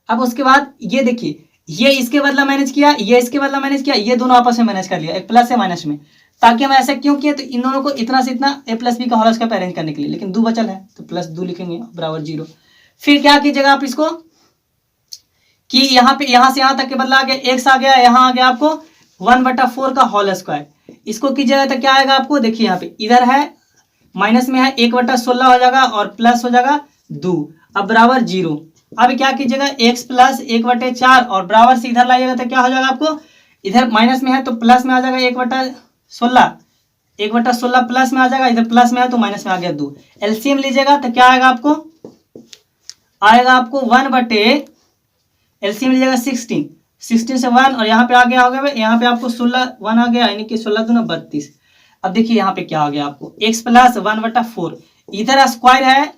अब उसके बाद ये देखिए, ये इसके बदला मैनेज किया, ये इसके बदला मैनेज किया, ये दोनों आपस में मैनेज कर लिया, एक प्लस है माइनस में, ताकि हम ऐसा क्यों किए, तो इन दोनों को इतना से इतना a प्लस बी का होल स्क्वायर अरेंज करने के लिए, लेकिन 2 बचल है तो प्लस 2 लिखेंगे बराबर 0। फिर क्या कीजिएगा आप इसको कि यहाँ पे यहाँ से यहाँ तक के बदला आ गया, x आ गया, यहाँ आ गया आपको 1/4 का होल स्क्वायर, इसको कीजिएगा तो क्या आएगा आपको, देखिए यहाँ पे इधर है माइनस में है 1/16 हो जाएगा और प्लस हो जाएगा 2, अब बराबर 0। अब क्या कीजिएगा x प्लस 1/4 और बराबर से इधर लाइएगा तो क्या हो जाएगा आपको, इधर माइनस में है तो प्लस में आ जाएगा 1/16, 1/16 प्लस में आ जाएगा, इधर प्लस में है तो माइनस में आ गया 2। एलसीएम लीजिएगा तो क्या आएगा आपको, आएगा आपको 1/, एलसीएम लीजिएगा 16 से 1 और यहाँ पे आ गया होगा, यहाँ पे आपको 16 1 आ गया, यानी कि 16 दूना 32। अब देखिए यहाँ पे क्या आ गया आपको, x प्लस 1/4, इधर स्क्वायर है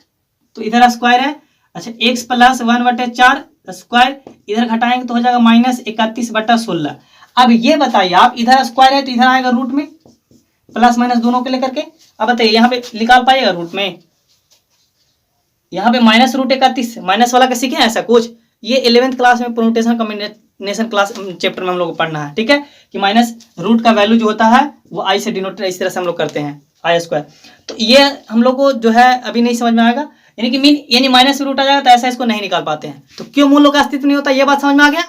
तो इधर स्क्वायर है, अच्छा x प्लस 1/4 स्क्वायर, इधर घटाएंगे तो हो जाएगा -31/16। अब ये बताइए आप, इधर स्क्वायर है तो इधर आएगा रूट में, प्लस माइनस दोनों के लेकर के। अब बताइए यहाँ पे निकाल पाइएगा रूट में, यहाँ पे -√31 माइनस वाला का सीखे ऐसा कुछ, ये 11th क्लास में परम्यूटेशन कॉम्बिनेशन क्लास चैप्टर में हम लोग को पढ़ना है। ठीक है, कि माइनस रूट का वैल्यू जो होता है वो आई से डिनोटेड इस तरह से हम लोग करते हैं, आई स्क्वायर। तो ये हम लोग को जो है अभी नहीं समझ में आएगा, यानी कि मीन यानी माइनस रूट आ जाएगा तो ऐसा इसको नहीं निकाल पाते हैं। तो क्यों मूलों का अस्तित्व नहीं होता, ये बात समझ में आ गया।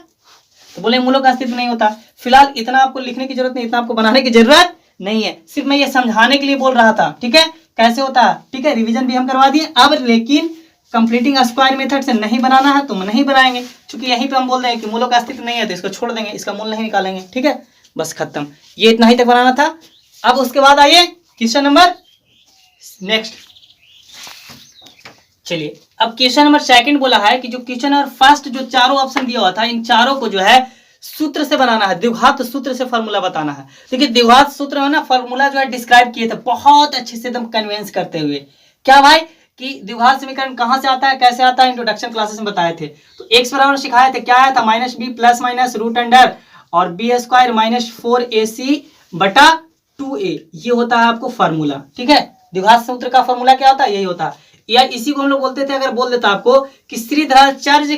तो बोले मूलों का अस्तित्व नहीं होता, फिलहाल इतना आपको लिखने की जरूरत नहीं, इतना आपको बनाने की जरूरत नहीं है, सिर्फ मैं ये समझाने के लिए बोल रहा था। ठीक है, कैसे होता है, ठीक है, रिवीजन भी हम करवा दिए। अब लेकिन कंप्लीटिंग स्क्वायर मेथड से नहीं बनाना है तो नहीं बनाएंगे, क्योंकि यहीं पे हम बोल रहे हैं कि मूलों का अस्तित्व नहीं है तो इसको छोड़ देंगे, इसका मूल नहीं निकालेंगे। ठीक है, बस खत्म, ये इतना ही तक बनाना था। अब उसके बाद आइए क्वेश्चन नंबर नेक्स्ट। चलिए अब क्वेश्चन नंबर 2 बोला है कि जो क्वेश्चन नंबर फर्स्ट जो चारों ऑप्शन दिया हुआ था, इन चारों को जो है सूत्र से बनाना है, द्विघात सूत्र से फॉर्मूला बताना है। देखिए द्विघात सूत्र में ना फॉर्मूला जो है डिस्क्राइब किए थे बहुत अच्छे से एकदम कन्विंस करते हुए। क्या भाई कि द्विघात समीकरण कहाँ से आता है, कैसे आता है, इंट्रोडक्शन क्लासेस में बताए थे। तो एक्स बराबर सिखाए थे, क्या आया था, minus B plus minus root under और बी स्क्वायर माइनस 4ac बटा 2a, ये होता है आपको फॉर्मूला। ठीक है, द्विघात सूत्र का फॉर्मूला क्या होता है, यही होता है। या इसी को हम लोग बोलते थे, अगर बोल देता आपको कि श्रीधराचार्य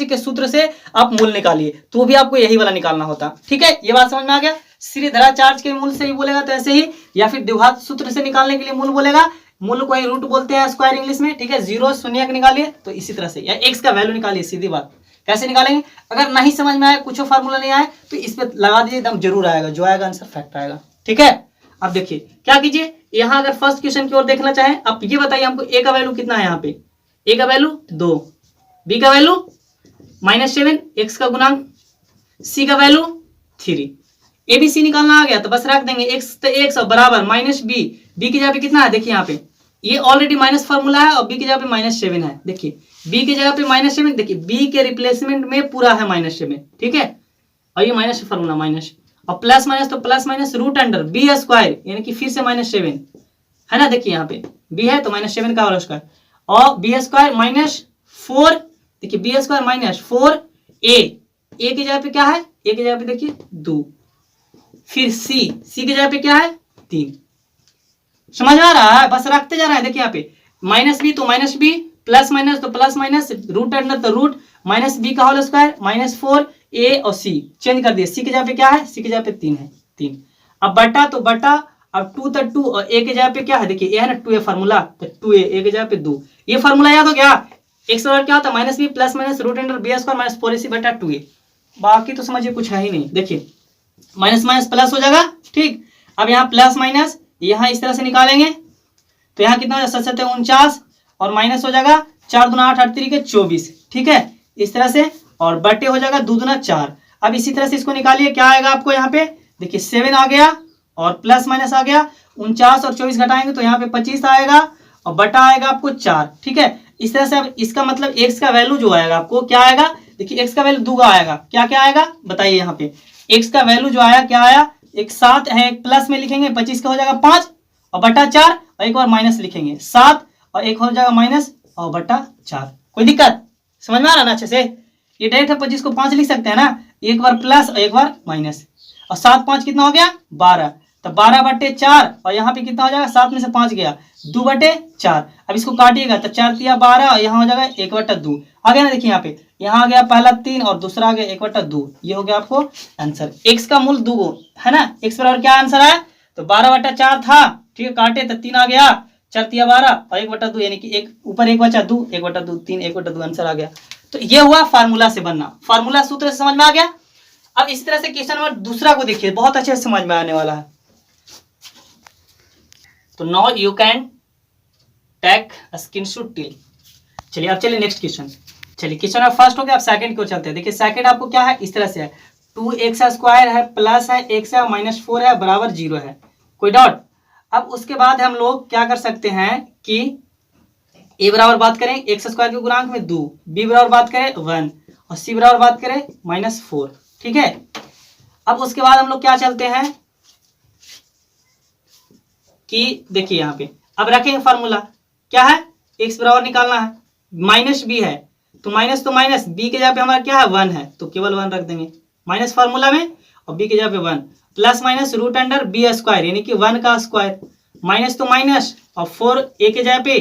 के सूत्र से आप मूल निकालिए, तो भी आपको यही वाला निकालना होता। ठीक है, ये बात समझ में आ गया। श्रीधराचार्य के मूल से ही बोलेगा तो ऐसे ही, या फिर द्विघात सूत्र से निकालने के लिए मूल बोलेगा, मूल को ही रूट बोलते हैं स्क्वायर इंग्लिश में। ठीक है, जीरो शून्य निकालिए तो इसी तरह से, या एक्स का वैल्यू निकालिए, सीधी बात। कैसे निकालेंगे, अगर नहीं समझ में आए, कुछ फार्मूला नहीं आए तो इस पे लगा दीजिए, एकदम जरूर आएगा, जो आएगा आंसर फैक्ट आएगा। ठीक है, अब देखिए क्या कीजिए, यहाँ अगर फर्स्ट क्वेश्चन की ओर देखना चाहें, आप ये बताइए हमको ए का वैल्यू कितना है, यहाँ पे ए का वैल्यू 2, बी का वैल्यू -7, एक्स का गुणांक, सी का वैल्यू 3, ए बी सी निकालना आ गया तो बस रख देंगे एक्स तो एक्स और बराबर माइनस बी, बी की जगह पे कितना है, देखिए यहाँ पे ये ऑलरेडी माइनस फार्मूला है और बी की जगह पे -7 है। देखिए बी की जगह पे -7, देखिए बी के रिप्लेसमेंट में पूरा है -7। ठीक है, और ये माइनस फार्मूला माइनस और प्लस माइनस, तो plus minus root under B square, यानी कि फिर से -7 है ना। देखिए यहाँ पे बी है तो -7 का होल स्क्वायर और बी स्क्वायर -4, देखिए बी स्क्वायर -4 ए की जगह पे क्या है, ए की जगह पे देखिए 2, फिर सी की जगह पे क्या है 3। समझ में आ रहा है, बस रखते जा रहा है। देखिए यहाँ पे माइनस बी तो माइनस बी, प्लस माइनस तो प्लस माइनस, रूट अंडर तो रूट, माइनस बी का होल स्क्वायर -4 ए और सी चेंज कर दिए, सी की जगह पे क्या है, सी की जगह पे 3 है 3। अब बटा तो बटा, अब 2 तो 2 और ए की जगह पे क्या है, देखिए ए है ना 2a फार्मूला, तो 2a ए की जगह पे 2, ये फार्मूला याद हो गया। एक्स बराबर क्या होता है, minus B plus minus root under B square -4ac बटा 2a। बाकी तो समझिए कुछ है ही नहीं। देखिए माइनस माइनस प्लस हो जाएगा। ठीक, अब यहाँ प्लस माइनस यहाँ इस तरह से निकालेंगे तो यहाँ कितना हो जाएगा, 49 और माइनस हो जाएगा 4 दूना 8, 8 3 24। ठीक है, इस तरह से, और बटे हो जाएगा 2 दूना 4। अब इसी तरह से इसको निकालिए, क्या आएगा आपको यहाँ पे, देखिए 7 आ गया और प्लस माइनस आ गया, 49 और 24 घटाएंगे तो यहाँ पे 25 आएगा और बटा आएगा आपको 4। ठीक है, इस तरह से। अब इसका मतलब एक्स का वैल्यू जो आएगा आपको क्या आएगा, देखिए एक्स का वैल्यू 2 का आएगा, क्या क्या आएगा बताइए। यहाँ पे एक्स का वैल्यू जो आया क्या आया, एक 7 है, एक प्लस में लिखेंगे 25 का हो जाएगा 5 और बटा 4 और एक बार माइनस लिखेंगे 7 और एक हो जाएगा माइनस और बटा 4। कोई दिक्कत, समझ में आ रहा ना अच्छे से। ये डायरेक्ट है 25 को 5 लिख सकते हैं ना, एक बार प्लस और एक बार माइनस, और 7 5 कितना हो गया 12, तो 12 बटे 4 और यहाँ पे कितना हो जाएगा, 7 में से 5 गया 2 बटे 4। अब इसको काटिएगा तो 4 तिया 12 और यहाँ हो जाएगा 1 बटा 2 आ गया ना। देखिए यहाँ पे, यहाँ आ गया पहला 3 और दूसरा आ गया 1 बटा 2, ये हो गया आपको आंसर। एक्स का मूल 2 है ना, एक्स बराबर क्या आंसर आया, तो 12 बटा 4 था। ठीक है, काटे तो 3 आ गया, 4 तिया 12 और 1 बटा 2, यानी कि एक ऊपर 1 बचा 2, 1 बटा 2 3, 1 बटा 2 आंसर आ गया। तो ये हुआ फार्मूला से बनना, फार्मूला सूत्र से समझ में आ गया। अब इस तरह से क्वेश्चन नंबर दूसरा को देखिए, बहुत अच्छे से समझ में आने वाला है। तो now you can take screenshot till. चलिए अब चलिए नेक्स्ट क्वेश्चन। चलिए क्वेश्चन नंबर फर्स्ट हो गया, अब सेकंड की ओर चलते हैं। देखिए सेकंड आपको क्या है, इस तरह से है, 2x स्क्वायर है प्लस है x है -4 है बराबर 0 है, कोई डाउट। अब उसके बाद हम लोग क्या कर सकते हैं कि a बराबर बात करें एक्स स्क्वायर के गुणांक में 2, b बराबर बात करें 1 और c बराबर बात करें -4। ठीक है, अब उसके बाद हम लोग क्या चलते हैं कि देखिए यहाँ पे अब रखेंगे फार्मूला, क्या है, x बराबर निकालना है, माइनस b है तो माइनस b के जगह पे हमारा क्या है 1 है, तो केवल 1 रख देंगे माइनस फार्मूला में, और b के जगह पे 1 plus minus root under b square, यानी कि 1 का स्क्वायर, माइनस तो माइनस और 4 a के जगह पे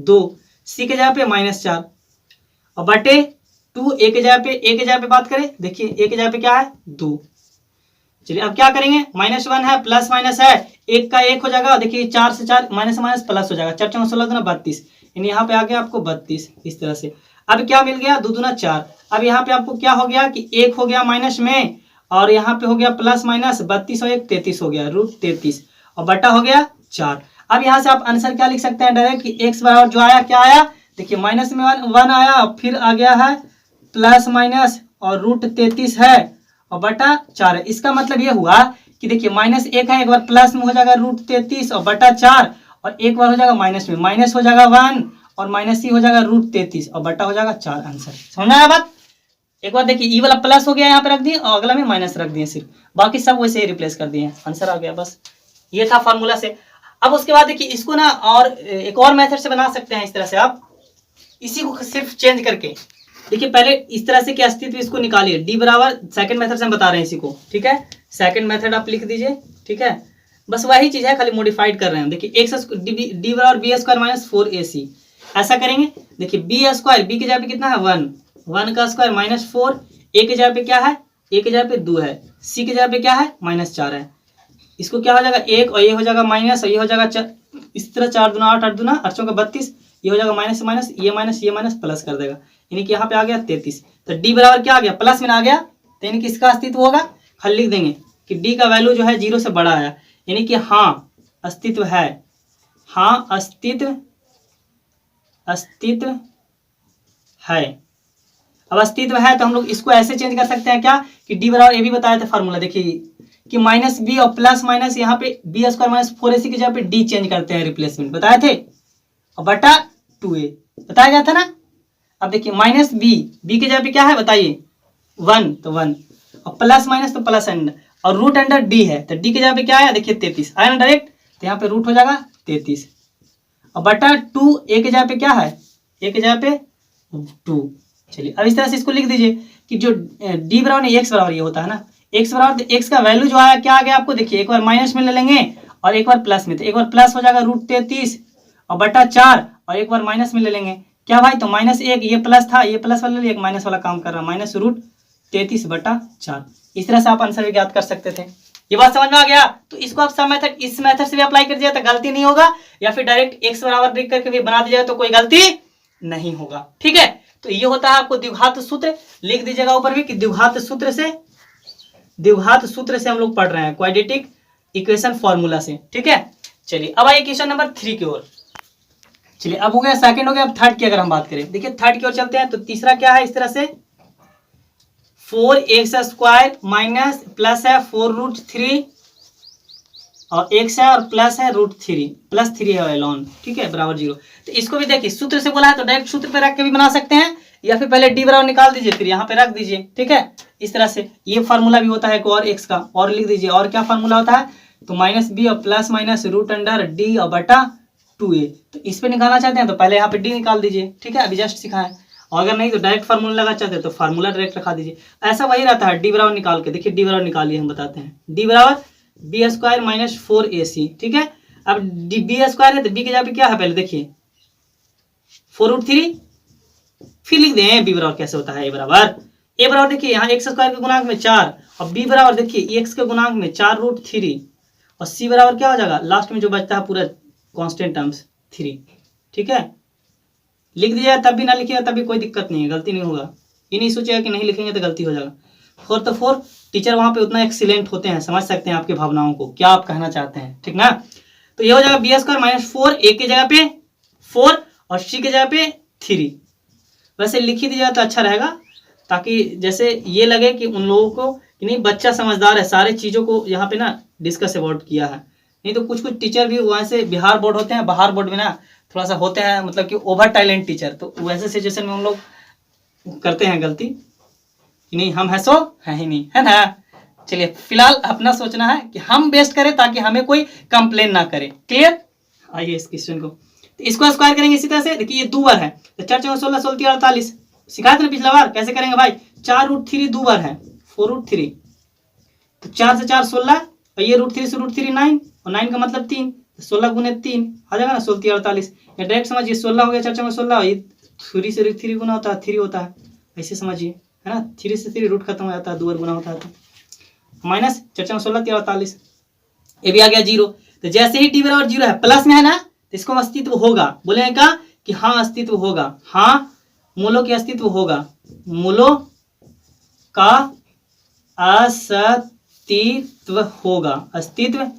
2, c के जगह पे -4 और बटे 2 a के जगह पे बात करें, देखिए a के जगह पे क्या है 2। चलिए अब क्या करेंगे, -1 है प्लस माइनस है, 1 का 1 हो जाएगा, देखिए 4 से 4 माइनस माइनस प्लस हो जाएगा, 4 4 16 दूना 32, यानी यहाँ पे आ गया आपको 32 इस तरह से। अब क्या मिल गया, 2 दूना 4। अब यहाँ पे आपको क्या हो गया कि 1 हो गया माइनस में और यहाँ पे हो गया प्लस माइनस 32 और 1 33 हो गया, √33 और बटा हो गया 4। अब यहाँ से आप आंसर क्या लिख सकते हैं डायरेक्ट कि एक्स बराबर जो आया क्या आया, देखिए माइनस में 1 आया और फिर आ गया है प्लस माइनस और √33 है और बटा 4 है। इसका मतलब ये हुआ कि देखिए -1 है, एक बार प्लस में हो जाएगा √33 और बटा 4 और एक बार हो जाएगा माइनस में, माइनस हो जाएगा 1 और माइनस ही हो जाएगा √33 और बटा हो जाएगा 4 आंसर। समझ में आया बात। एक बार देखिए, ई वाला प्लस हो गया यहाँ पे रख दिए और अगला में माइनस रख दिए, सिर्फ बाकी सब वैसे ही रिप्लेस कर दिए, आंसर आ गया। बस ये था फार्मूला से। अब उसके बाद देखिए इसको ना और एक और मेथड से बना सकते हैं इस तरह से, आप इसी को सिर्फ चेंज करके देखिए, पहले इस तरह से कि अस्तित्व इसको निकालिए, डी बराबर, सेकंड मेथड से हम बता रहे हैं इसी को, ठीक है, सेकंड मेथड आप लिख दीजिए, ठीक है, बस वही चीज है, खाली मॉडिफाइड कर रहे हैं। देखिए एक्स डी बराबर बी स्क्वायर माइनस 4ac, ऐसा करेंगे। देखिए बी स्क्वायर, बी के जगह पे कितना है 1, 1 का स्क्वायर माइनस 4, ए के जगह पे क्या है, ए के जगह पे 2 है, सी के जगह पे क्या है -4 है, इसको क्या हो जाएगा 1 और ये हो जाएगा माइनस और ये हो जाएगा इस तरह 4 दूना 8, 8 दूना 8 चौका 32, ये हो जाएगा माइनस माइनस, ये माइनस प्लस कर देगा, यानी कि यहाँ पे आ गया 33। तो डी बराबर क्या आ गया, प्लस में आ गया, तो यानी कि इसका अस्तित्व होगा। खाली लिख देंगे कि डी का वैल्यू जो है 0 से बड़ा है, यानी कि हाँ अस्तित्व है, हाँ अस्तित्व है। अब अस्तित्व है तो हम लोग इसको ऐसे चेंज कर सकते हैं क्या कि डी बराबर, ये भी बताया था फार्मूला, देखिए कि माइनस बी और प्लस माइनस, यहाँ पे बी स्क्वायर माइनस 4ac की जगह पे डी चेंज करते हैं, रिप्लेसमेंट बताए थे, और बटा 2a बताया गया था ना। अब देखिए माइनस बी, बी के जगह पे क्या है बताइए 1, तो 1 और प्लस माइनस तो प्लस अंडर, और रूट अंडर डी है, तो डी के जगह पे क्या आया देखिए 33 आया ना डायरेक्ट, तो यहाँ पे रूट हो जाएगा 33 और बटा 2, ए के जगह पे क्या है, ए के जगह पे 2। चलिए अब इस तरह से इसको लिख दीजिए कि जो डी बराबर एक्स बराबर ये होता है ना, एक्स बराबर, तो एक्स का वैल्यू जो आया क्या आ गया आपको, देखिए एक बार माइनस में ले लेंगे और एक बार प्लस में, तो एक बार प्लस हो जाएगा √33 और बटा 4 और एक बार माइनस में ले लेंगे क्या भाई, तो -1, ये प्लस था, ये प्लस वाला एक माइनस वाला काम कर रहा है, माइनस √33 बटा 4। इस तरह से आप आंसर भी ज्ञात कर सकते थे। ये बात समझ में आ गया, तो इसको आप सब मेथड, इस मेथड से भी अप्लाई कर दिया तो गलती नहीं होगा, या फिर डायरेक्ट एक्स बराबर लिख करके भी बना दिया तो कोई गलती नहीं होगा, ठीक है। तो ये होता है आपको द्विघात सूत्र, लिख दीजिएगा ऊपर भी कि द्विघात सूत्र से हम लोग पढ़ रहे हैं, क्वाड्रेटिक इक्वेशन फॉर्मूला से, ठीक है। चलिए अब आइए क्वेश्चन नंबर 3 की ओर। चलिए अब हो गया सेकंड, हो गया, अब थर्ड की अगर हम बात करें, देखिए थर्ड की ओर चलते हैं। तो तीसरा क्या है, इस तरह से 4x² माइनस प्लस है 4√3 और x है और प्लस है √3, +3 है लॉन, ठीक है, बराबर 0। तो इसको भी देखिए सूत्र से बोला है तो डायरेक्ट सूत्र पे रख के भी बना सकते हैं, या फिर पहले डी बराबर निकाल दीजिए फिर यहाँ पे रख दीजिए, ठीक है। इस तरह से ये फार्मूला भी होता है एक और x का, और लिख दीजिए, और क्या फार्मूला होता है, तो -b और प्लस माइनस √d और बटा 2a। तो इस पे निकालना चाहते हैं तो पहले यहाँ पे डी निकाल दीजिए, ठीक है, अभी जस्ट सिखा है, और अगर नहीं तो डायरेक्ट फार्मूला लगा चाहते हैं तो फार्मूला डायरेक्ट रखा दीजिए, ऐसा वही रहता है। डी बराबर निकाल के देखिए, डी बराबर निकालिए, हम बताते हैं, डी बराबर b² माइनस 4ac, ठीक है। अब b² है तो b के जगह पे क्या है, पहले देखिए 4√3, फिर लिख दें b बराबर कैसे होता है, a बराबर देखिए यहाँ x² के गुणांक में 4 और b बराबर देखिए x के गुणांक में 4√3 और c बराबर क्या हो जाएगा, लास्ट में जो बचता है पूरा कांस्टेंट टर्म्स 3, ठीक है। लिख दिया तब भी ना लिखिएगा तब भी कोई दिक्कत नहीं है, गलती नहीं होगा, ये नहीं सोचेगा कि नहीं लिखेंगे तो गलती हो जाएगा। 4 तो 4, टीचर वहां पे उतना एक्सीलेंट होते हैं, समझ सकते हैं आपकी भावनाओं को, क्या आप कहना चाहते हैं, ठीक ना। तो ये हो जाएगा b² माइनस 4, a की जगह पे 4 और c की जगह पे 3। वैसे लिख ही दीजिएगा तो अच्छा रहेगा, ताकि जैसे ये लगे कि उन लोगों को कि नहीं बच्चा समझदार है, सारे चीज़ों को यहाँ पे ना डिस्कस अबाउट किया है। नहीं तो कुछ टीचर भी वैसे बिहार बोर्ड होते हैं, बाहर बोर्ड में ना थोड़ा सा होते हैं, मतलब कि ओवर टैलेंट टीचर, तो वैसे सिचुएशन में उन लोग करते हैं गलती कि नहीं हम है सो है ही नहीं, है ना। चलिए फिलहाल अपना सोचना है कि हम बेस्ट करें ताकि हमें कोई कंप्लेन ना करे, क्लियर। आइए इस क्वेश्चन को, तो इसको स्क्वायर करेंगे इसी तरह से, देखिए ये 2 बार है तो 4 × 16 16 48, सिखाया था ना पिछला बार, कैसे करेंगे भाई, 4√3 2 बार है 4√3, तो 4 से 4 16 और ये √3 से √3 9 और 9 का मतलब 3, तो 16 गुने 3 आ जाएगा ना 16 48, या डायरेक्ट समझिए 16 हो गया 4 × 16 और ये 3 से 3 गुना होता है 3 होता है, ऐसे समझिए, है ना, 3 से 3 रूट खत्म हो जाता है, 2 बार गुना होता है, तो माइनस 4 × 16 48, ये भी आ गया 0। तो जैसे ही टी बराबर 0 है, प्लस में है ना, तो इसको अस्तित्व होगा, बोलेंगे क्या कि हाँ अस्तित्व होगा, हाँ मूलों के अस्तित्व होगा, मूलों का अस्तित्व होगा, अस्तित्व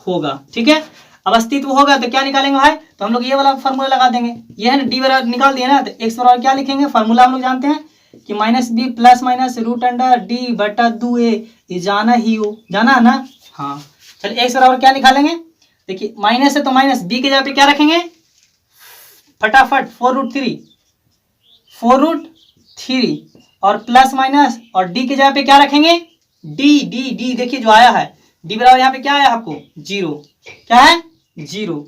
होगा, ठीक है। अब अस्तित्व होगा तो क्या निकालेंगे भाई, तो हम लोग ये वाला फार्मूला लगा देंगे, ये है ना डी बराबर निकाल दिया ना, तो एक्स बराबर क्या लिखेंगे, फार्मूला हम लोग जानते हैं कि -b प्लस माइनस √d बटा 2a, ये जाना ही हो, जाना है ना, हाँ। चलिए एक्स बराबर क्या निकालेंगे, देखिए माइनस है तो माइनस, b के जगह पे क्या रखेंगे, फटाफट 4√3 और प्लस माइनस और डी की जगह पे क्या रखेंगे, डी डी डी, देखिए जो आया है डी बराबर यहाँ पे क्या आया आपको 0, क्या है 0,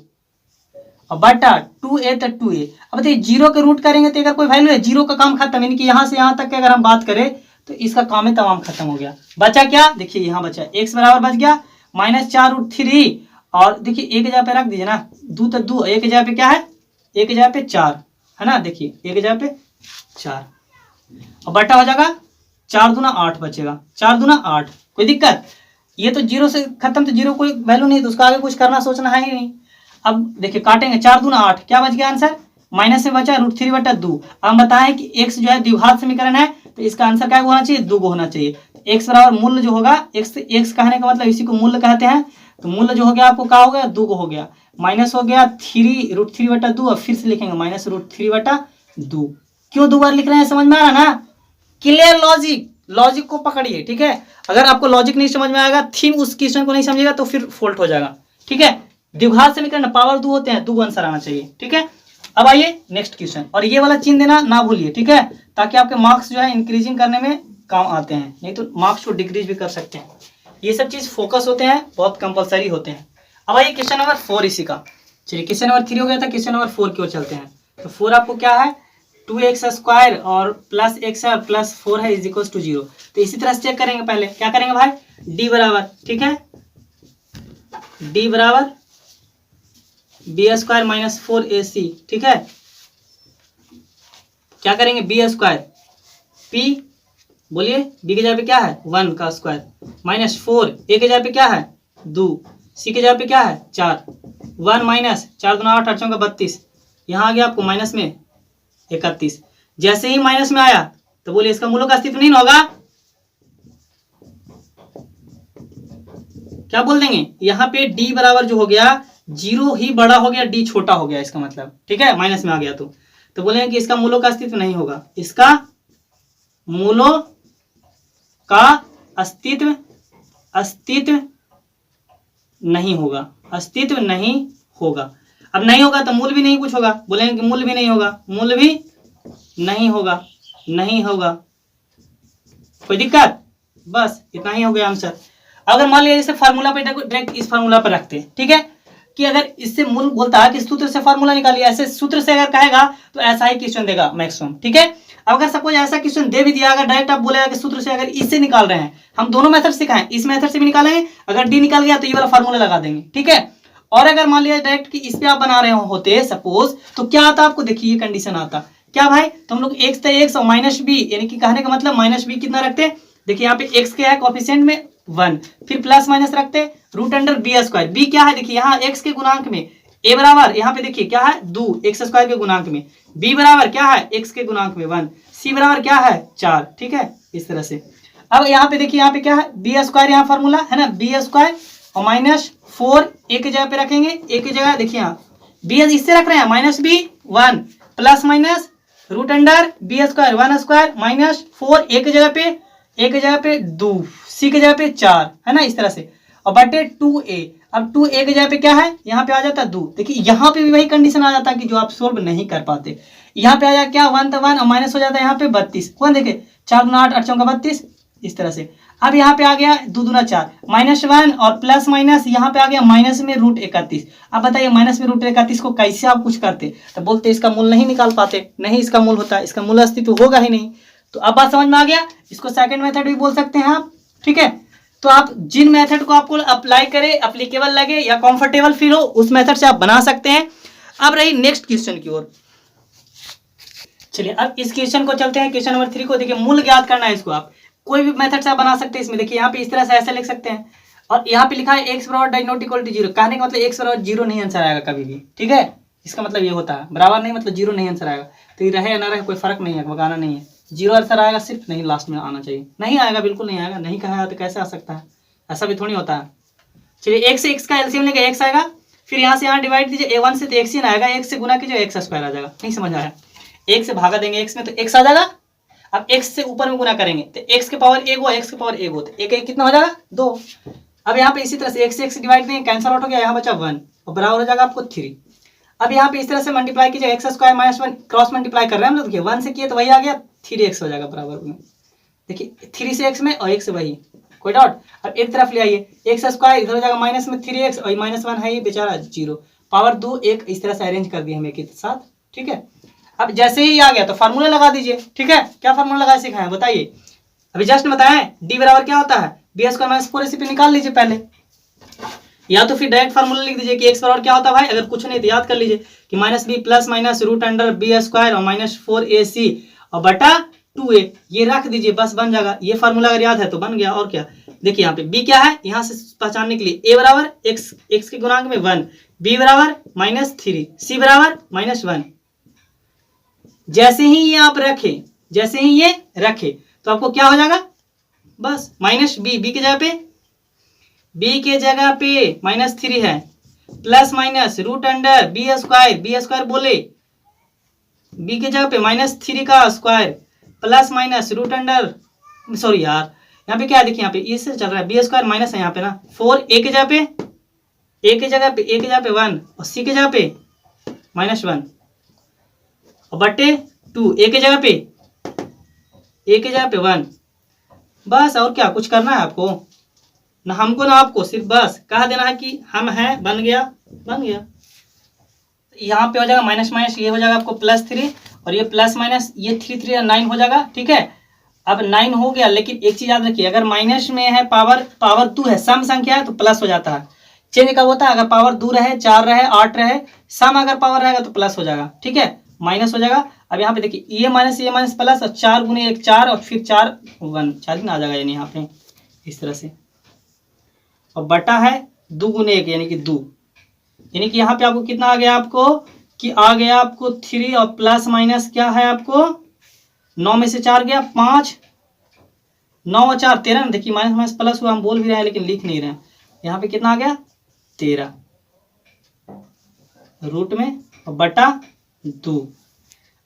और बटा 2a तो 2a। अब बताइए 0 के रूट करेंगे तो अगर कोई वैल्यू है 0 का काम खत्म, यानी कि यहाँ से यहाँ तक के अगर हम बात करें तो इसका काम ही तमाम खत्म हो गया। बचा क्या, देखिए यहाँ बचा x बराबर बच गया -4√3, और देखिए एक जगह पे रख दीजिए ना, 2 तो 2, एक जगह पे क्या है, एक जगह पे 4 है ना, देखिए एक जगह पे 4, और बटा हो जाएगा 4 दूना 8 बचेगा, 4 दूना 8। कोई दिक्कत, ये तो 0 से खत्म, तो 0 कोई वैल्यू नहीं, तो उसका आगे कुछ करना सोचना है ही नहीं। अब देखिए काटेंगे, 4 दूना 8, क्या बच गया आंसर, माइनस में बचा √3/2। अब हम बताएं कि x जो है द्विघात समीकरण है, तो इसका आंसर क्या होना चाहिए, 2 होना चाहिए। x बराबर मूल्य जो होगा, x कहने का मतलब इसी को मूल्य कहते हैं, तो मूल्य जो हो गया आपको क्या हो गया, 2 हो गया, माइनस हो गया √3/2, और फिर से लिखेंगे -√3/2। क्यों 2 बार लिख रहे हैं, समझ में आ रहा ना, क्लियर लॉजिक, लॉजिक को पकड़िए, ठीक है। अगर आपको लॉजिक नहीं समझ में आएगा, थीम उस क्वेश्चन को नहीं समझेगा तो फिर फॉल्ट हो जाएगा, ठीक है। द्विघात समीकरण पावर 2 होते हैं, 2 आंसर आना चाहिए, ठीक है। अब आइए नेक्स्ट क्वेश्चन, और ये वाला चिन्ह देना ना भूलिए, ठीक है, ताकि आपके मार्क्स जो है इंक्रीजिंग करने में काम आते हैं, नहीं तो मार्क्स को डिक्रीज भी कर सकते हैं। ये सब चीज फोकस होते हैं, बहुत कंपलसरी होते हैं। अब आइए क्वेश्चन नंबर 4 इसी का, चलिए क्वेश्चन नंबर 3 हो गया था, क्वेश्चन नंबर 4 की ओर चलते हैं। तो 4 आपको क्या है, 2x² और प्लस x है और प्लस 4 है = 0। तो इसी तरह से चेक करेंगे, पहले क्या करेंगे भाई, d बराबर, ठीक है, d बराबर b² - 4ac, ठीक है। क्या करेंगे, b² p, बोलिए b के जगह पे क्या है 1 का स्क्वायर, -4 a के जगह पे क्या है 2, c के जगह पे क्या है 4, 1 माइनस 4 दूना 8, 8 चौका 32, यहाँ आ गया आपको माइनस में 31। जैसे ही माइनस में आया तो बोलिए इसका मूलों का अस्तित्व नहीं होगा, क्या बोल देंगे, यहाँ पे d बराबर जो हो गया 0 ही बड़ा हो गया, d छोटा हो गया, इसका मतलब, ठीक है, माइनस में आ गया तो बोलेंगे कि इसका मूलों का अस्तित्व नहीं होगा, इसका मूलों का अस्तित्व नहीं होगा, अस्तित्व नहीं होगा। अब नहीं होगा तो मूल भी नहीं कुछ होगा, बोलेंगे कि मूल भी नहीं होगा, मूल भी नहीं होगा, नहीं होगा, कोई दिक्कत, बस इतना ही हो गया आंसर। अगर मान लिया जैसे फार्मूला पे डायरेक्ट इस फार्मूला पर रखते हैं, ठीक है, कि अगर इससे मूल बोलता है कि सूत्र से फार्मूला निकालिए, ऐसे सूत्र से अगर कहेगा तो ऐसा ही क्वेश्चन देगा मैक्सिमम, ठीक है। अब अगर सपोज ऐसा क्वेश्चन दे भी दिया, अगर डायरेक्ट आप बोलेगा कि सूत्र से अगर इससे निकाल रहे हैं, हम दोनों मेथड सिखाएं, इस मेथड से भी निकालेंगे, अगर डी निकाल गया तो ये वाला फार्मूला लगा देंगे, ठीक है। और अगर मान लिया डायरेक्ट कि इस पे आप बना रहे होते सपोज, तो क्या आता आपको, देखिए ये कंडीशन आता क्या भाई, तो हम लोग x तो x और माइनस b, यानी कि कहने का मतलब -b कितना रखते, देखिए यहाँ पे x क्या है कोएफिशिएंट में 1, फिर प्लस माइनस रखते √b², b क्या है, देखिए यहाँ x के गुणांक में, a बराबर यहाँ पे देखिए क्या है 2 x² के गुणांक में, b बराबर क्या है x के गुणांक में 1, c बराबर क्या है 4, ठीक है, इस तरह से। अब यहाँ पे देखिए यहाँ पे क्या है b², यहाँ फार्मूला है ना, b² और -4 एक की जगह पे रखेंगे, एक की जगह देखिए यहाँ b इससे रख रहे हैं -b1 प्लस माइनस √b² 1² -4 एक की जगह पे 2, c की जगह पे 4 है ना, इस तरह से, और बटे 2a। अब 2a की जगह पे क्या है, यहाँ पे आ जाता है 2, देखिए यहाँ पे भी वही कंडीशन आ जाता है कि जो आप सोल्व नहीं कर पाते, यहाँ पे आ जाए क्या 1 तो 1 और माइनस हो जाता है यहाँ पे 32, कौन देखिए 4 दूना 8, 8 चौका 32, इस तरह से। अब यहाँ पे आ गया 2 दूना 4 -1 और प्लस माइनस यहाँ पे आ गया माइनस में √31। अब बताइए माइनस में √31 को कैसे आप कुछ करते, तो बोलते इसका मूल नहीं निकाल पाते, नहीं इसका मूल होता, इसका मूल अस्तित्व होगा ही नहीं। तो अब बात समझ में आ गया, इसको सेकंड मेथड भी बोल सकते हैं आप, ठीक है। तो आप जिन मेथड को आपको अप्लाई करें, एप्लीकेबल लगे या कंफर्टेबल फील हो, उस मेथड से आप बना सकते हैं। अब रही नेक्स्ट क्वेश्चन की ओर, चलिए अब इस क्वेश्चन को चलते हैं, क्वेश्चन नंबर 3 को। देखिए मूल ज्ञात करना है, इसको आप कोई भी मेथड से आप बना सकते हैं। इसमें देखिए यहाँ पे इस तरह से ऐसे लिख सकते हैं, और यहाँ पे लिखा है x बराबर डाई नॉट इक्वल टू 0, कहने का मतलब x बराबर 0 नहीं आंसर आएगा कभी भी, ठीक है, इसका मतलब ये होता है, बराबर नहीं मतलब 0 नहीं आंसर आएगा, तो ये रहे या ना रहे कोई फर्क नहीं है, भगाना नहीं है, 0 आंसर आएगा सिर्फ, नहीं लास्ट में आना चाहिए, नहीं आएगा बिल्कुल नहीं आएगा, नहीं कहा तो कैसे आ सकता है, ऐसा भी थोड़ी होता है। चलिए x से x का एलसीएम लेके x आएगा, फिर यहाँ से यहाँ डिवाइड कीजिए, a1 से तो x ही ना आएगा, x से गुना कीजिए x² आ जाएगा, नहीं समझ आया, एक से भागा देंगे x में तो x आ जाएगा, अब x से ऊपर में गुना करेंगे तो x के पावर 1 x के पावर 1 तो एक कितना हो जाएगा 2। अब यहाँ पे इसी तरह से x से x डिवाइड देंगे, कैंसिल आउट हो गया, यहाँ बचा 1 और बराबर हो जाएगा आपको 3। अब यहाँ पे इस तरह से मल्टीप्लाई कीजिए x² -1 क्रॉस मल्टीप्लाई कर रहे हैं हम लोग, देखिए 1 से किए तो वही आ गया 3x हो जाएगा बराबर में। देखिए 3 से x में और 1 से वही, कोई डाउट। अब एक तरफ ले आइए, एक्स स्क्वायर इधर हो जाएगा माइनस में 3x और -1 है ये बेचारा 0, पावर 2 1, इस तरह से अरेंज कर दिए हम एक साथ, ठीक है। अब जैसे ही आ गया तो फार्मूला लगा दीजिए, ठीक है। क्या फार्मूला लगा सिखाएं बताइए, अभी जस्ट बताएं। डी बराबर क्या होता है, बी स्क्वायर माइनस 4ac पे निकाल लीजिए पहले, या तो फिर डायरेक्ट फार्मूला लिख दीजिए कि एक्स बराबर क्या होता है भाई, अगर कुछ नहीं तो याद कर लीजिए कि -b plus minus root under B square और -4ac और बटा 2a, ये रख दीजिए बस बन जाएगा। ये फार्मूला अगर याद है तो बन गया। और क्या, देखिए यहाँ पे b क्या है, यहाँ से पहचानने के लिए a बराबर x के गुणांक में 1, b बराबर -3, c बराबर -1। जैसे ही ये आप रखे, जैसे ही ये रखे तो आपको क्या हो जाएगा, बस -b के जगह पे, b के जगह पे -3 है, plus minus root under B square बोले, b के जगह पे -3 का square plus minus root under, sorry यार यहाँ पे क्या है, देखिए यहाँ पे इससे चल रहा है बी स्क्वायर माइनस है यहाँ पे ना 4, a के जगह पे 1 और c के जगह पे -1 और बटे 2, a के जगह पे 1। बस और क्या कुछ करना है आपको, ना हमको ना आपको, सिर्फ बस कह देना है कि हम हैं, बन गया। यहाँ पे हो जाएगा माइनस माइनस, ये हो जाएगा आपको +3 और ये प्लस माइनस, ये 3 3 9 हो जाएगा, ठीक है। अब 9 हो गया, लेकिन एक चीज याद रखिए, अगर माइनस में है पावर 2 है, सम संख्या है तो प्लस हो जाता है। चेंज कब होता है, अगर पावर 2 रहे, 4 रहे, 8 रहे, सम अगर पावर रहेगा तो प्लस हो जाएगा, ठीक है, माइनस हो जाएगा। अब यहाँ पे देखिए ये माइनस प्लस, और 4 गुने 1 4 और फिर 4 1 4 दिन आ जाएगा, यानी यहाँ पे इस तरह से, और बटा है 2 गुने 1 यानी कि 2, यानी कि यहाँ पे आपको कितना आ गया, आपको कि आ गया आपको 3 और प्लस माइनस क्या है आपको 9 में से 4 गया 5, 9 और 4 13, देखिए माइनस प्लस हुआ, हम बोल भी रहे हैं लेकिन लिख नहीं रहे हैं। यहाँ पे कितना आ गया 13 रूट में और बटा 2।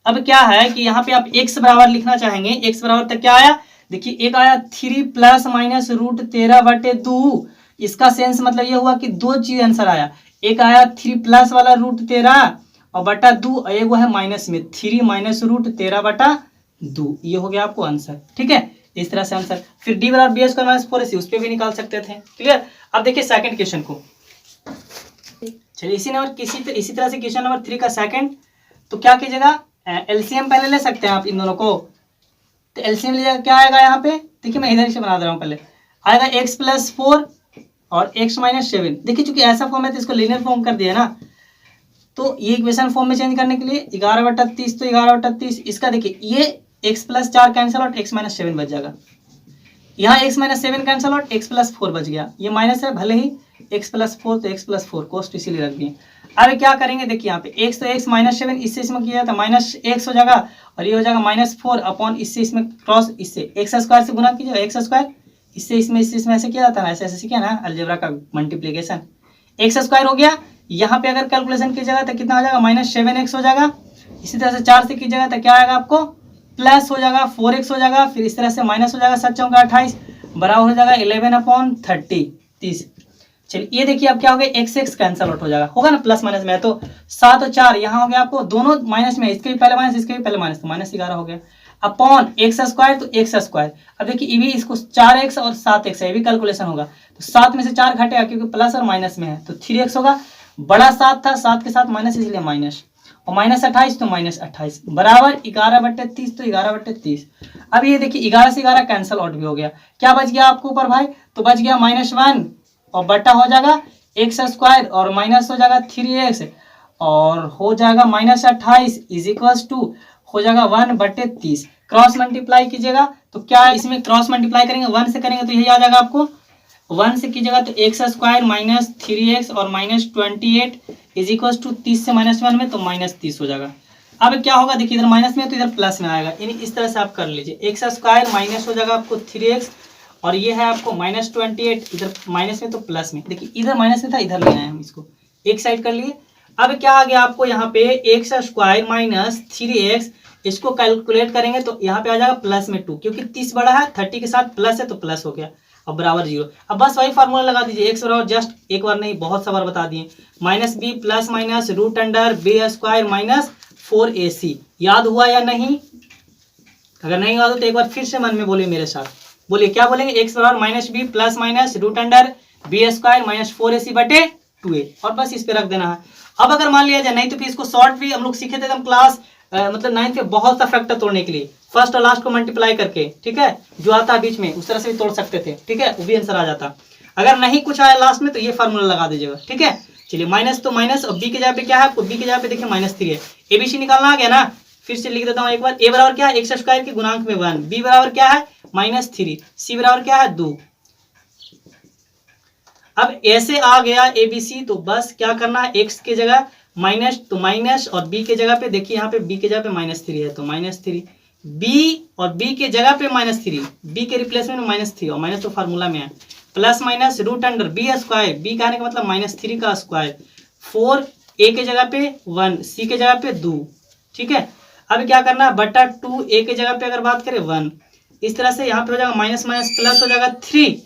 अब क्या है कि यहाँ पे आप x बराबर लिखना चाहेंगे, x बराबर तक क्या आया, देखिए एक आया 3 प्लस माइनस रूट 13 बटे 2। इसका सेंस मतलब ये हुआ कि दो चीज आंसर आया, एक आया 3 प्लस वाला रूट 13 और बटा 2, और एक वो है माइनस में 3 माइनस रूट 13 बटा 2, ये हो गया आपको आंसर, ठीक है। इस तरह से आंसर, फिर डी बराबर बी स्क्वायर माइनस 4ac उस पर भी निकाल सकते थे, क्लियर। अब देखिए सेकंड क्वेश्चन को, चलिए इसी तरह से क्वेश्चन नंबर 3 का सेकंड, तो क्या कीजिएगा, एलसीएम पहले ले सकते हैं आप इन दोनों को, तो एलसीएम लीजिएगा, क्या आएगा यहाँ पे, देखिए मैं इधर से बना दे रहा हूँ, पहले आएगा x + 4 और x - 7। देखिए चूंकि ऐसा फॉर्म है तो इसको लीनियर फॉर्म कर दिया ना, तो ये इक्वेशन फॉर्म में चेंज करने के लिए 11/30, तो 11/30 इसका देखिए ये x + 4 कैंसिल और x - 7 बच जाएगा, यहाँ x - 7 कैंसिल और x + 4 बच गया, ये माइनस है भले ही x + 4 तो x + 4 कोस्ट इसीलिए रख दिए। अब क्या करेंगे, देखिए यहाँ पे x तो x -7 इससे इसमें किया था -x हो जाएगा, और ये हो जाएगा -4 अपॉन इससे इसमें क्रॉस, इससे x स्क्वायर से गुना कीजिएगा, x स्क्वायर इससे इसमें ऐसे किया जाता है, ऐसे किया ना अलजेब्रा का मल्टीप्लिकेशन, x स्क्वायर हो गया। यहाँ पे अगर कैलकुलेशन कीजिएगा तो कितना आ जाएगा -7x हो जाएगा। इसी तरह से 4 से कीजिएगा तो क्या आएगा आपको प्लस हो जाएगा 4x हो जाएगा, फिर इस तरह से माइनस हो जाएगा 7 चौका 28 बराबर हो जाएगा 11/30 30। चलिए ये देखिए अब क्या हो गया, x कैंसल आउट हो जाएगा, होगा ना प्लस माइनस में, तो 7 और 4 यहाँ हो गया आपको, दोनों माइनस में, इसके भी पहले माइनस इसके भी पहले माइनस, तो -11 हो गया अपॉन x स्क्वायर, तो x स्क्वायर। अब देखिए ये भी इसको 4x और 7x है, ये भी कैलकुलेशन होगा, तो 7 में से 4 घटेगा क्योंकि प्लस और माइनस में है, तो 3x होगा, बड़ा 7 था, 7 के साथ माइनस इसलिए माइनस, और -28 तो -28 बराबर 11/30, तो 11/30। अब ये देखिए 11 से 11 कैंसिल आउट भी हो गया, क्या बच गया आपको ऊपर भाई, तो बच गया -1 और बटा हो जाएगा x स्क्वायर और माइनस हो जाएगा 3x और हो जाएगा -28 इज इक्वल्स टू हो जाएगा 1/30। क्रॉस मल्टीप्लाई कीजिएगा तो क्या है, इसमें क्रॉस मल्टीप्लाई करेंगे 1 से करेंगे तो यही आ जाएगा आपको, 1 से कीजिएगा तो x स्क्वायर -3x और -28 इज इक्वल्स टू 30 से -1 में तो -30 हो जाएगा। अब क्या होगा, देखिए इधर माइनस में है तो इधर प्लस में आएगा, यानी इस तरह से आप कर लीजिए, x स्क्वायर माइनस हो जाएगा आपको 3x और ये है आपको -28, इधर माइनस में तो प्लस में, देखिए इधर माइनस में था इधर ले आए हम इसको एक साइड कर लिए। अब क्या आ गया आपको यहाँ पे x स्क्वायर -3x, इसको कैलकुलेट करेंगे तो यहाँ पे आ जाएगा प्लस में 2, क्योंकि 30 बड़ा है 30 के साथ प्लस है तो प्लस हो गया, अब बराबर 0। अब बस वही फार्मूला लगा दीजिए, x बराबर जस्ट एक बार नहीं बहुत सा बार बता दिए, -b plus minus root under B square -4ac, याद हुआ या नहीं, अगर नहीं हुआ तो एक बार फिर से मन में बोलिए मेरे साथ, बोलिए क्या बोलेंगे, एक्स बराबर minus B plus minus root under B square minus 4ac बटे 2a, और बस इस पे रख देना है। अब अगर मान लिया जाए नहीं तो फिर इसको शॉर्ट भी हम लोग सीखे थे एकदम क्लास मतलब 9th के बहुत सा फैक्टर तोड़ने के लिए, फर्स्ट और लास्ट को मल्टीप्लाई करके, ठीक है, जो आता है बीच में उस तरह से भी तोड़ सकते थे, ठीक है, वो भी आंसर आ जाता। अगर नहीं कुछ आया लास्ट में तो ये फार्मूला लगा दीजिएगा, ठीक है। चलिए माइनस तो माइनस, और बी के जगह पे क्या है आपको, बी के जगह पे देखिए -3 है, एबीसी निकालना आ गया ना, फिर से लिख देता हूँ एक बार, ए बराबर क्या है एक्स स्क्वायर के गुणांक में 1, बी बराबर क्या है -3, सी बराबर क्या है 2। अब ऐसे आ गया एबीसी, तो बस क्या करना है, एक्स के जगह माइनस तो माइनस, और बी के जगह पे देखिए यहाँ पे बी के जगह पे -3 है तो -3, बी और बी के जगह पे -3, बी के रिप्लेसमेंट में -3 और माइनस तो फार्मूला में है, plus minus root under B square, B का आने का मतलब -3 का स्क्वायर, 4 ए के जगह पे 1, सी के जगह पे 2, ठीक है। अब क्या करना है, बटा 2 ए के जगह पे अगर बात करें 1, इस तरह से यहाँ पे हो जाएगा माइनस माइनस प्लस हो जाएगा 3,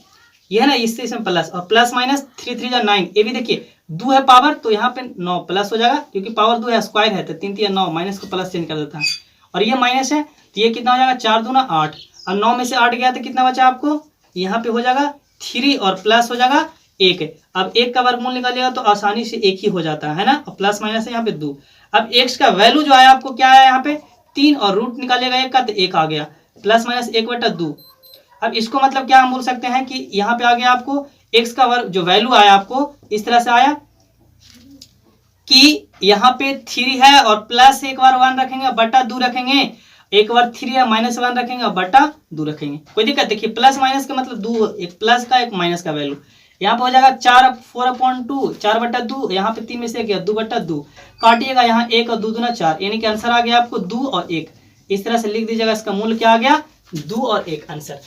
ये है ना, इससे प्लस, और प्लस माइनस 3 3 9, ये भी देखिए 2 है पावर तो यहाँ पे 9 प्लस हो जाएगा, क्योंकि पावर 2 है स्क्वायर है तो 3 3 9, माइनस को प्लस चेंज कर देता है, और ये माइनस है तो ये कितना हो जाएगा 4 दूना 8, और 9 में से 8 गया तो कितना बचा आपको, यहाँ पे हो जाएगा 3 और प्लस हो जाएगा 1। अब 1 का वर्गमूल निकालिएगा तो आसानी से 1 ही हो जाता है ना, और प्लस माइनस है यहाँ पे 2। अब x का वैल्यू जो आया आपको क्या आया यहाँ पे 3, और रूट निकालिएगा 1 का तो 1 आ गया, प्लस माइनस 1/2। अब इसको मतलब क्या हम बोल सकते हैं कि यहाँ पे आ गया आपको x का वर्ग जो वैल्यू आया आपको इस तरह से आया कि यहाँ पे 3 है और प्लस एक बार 1 रखेंगे बटा 2 रखेंगे, एक बार 3 है -1 रखेंगे और बटा 2 रखेंगे, कोई दिक्कत। देखिए प्लस माइनस का मतलब 2, एक प्लस का एक माइनस का वैल्यू, यहाँ पे हो जाएगा 4/2, 4/2, यहाँ पे 3 में से गया 2/2, काटिएगा यहाँ 1 और 2 दूना 4, यानी कि आंसर आ गया आपको 2 और 1। इस तरह से लिख दीजिएगा, इसका मूल्य क्या आ गया 2 और 1 आंसर।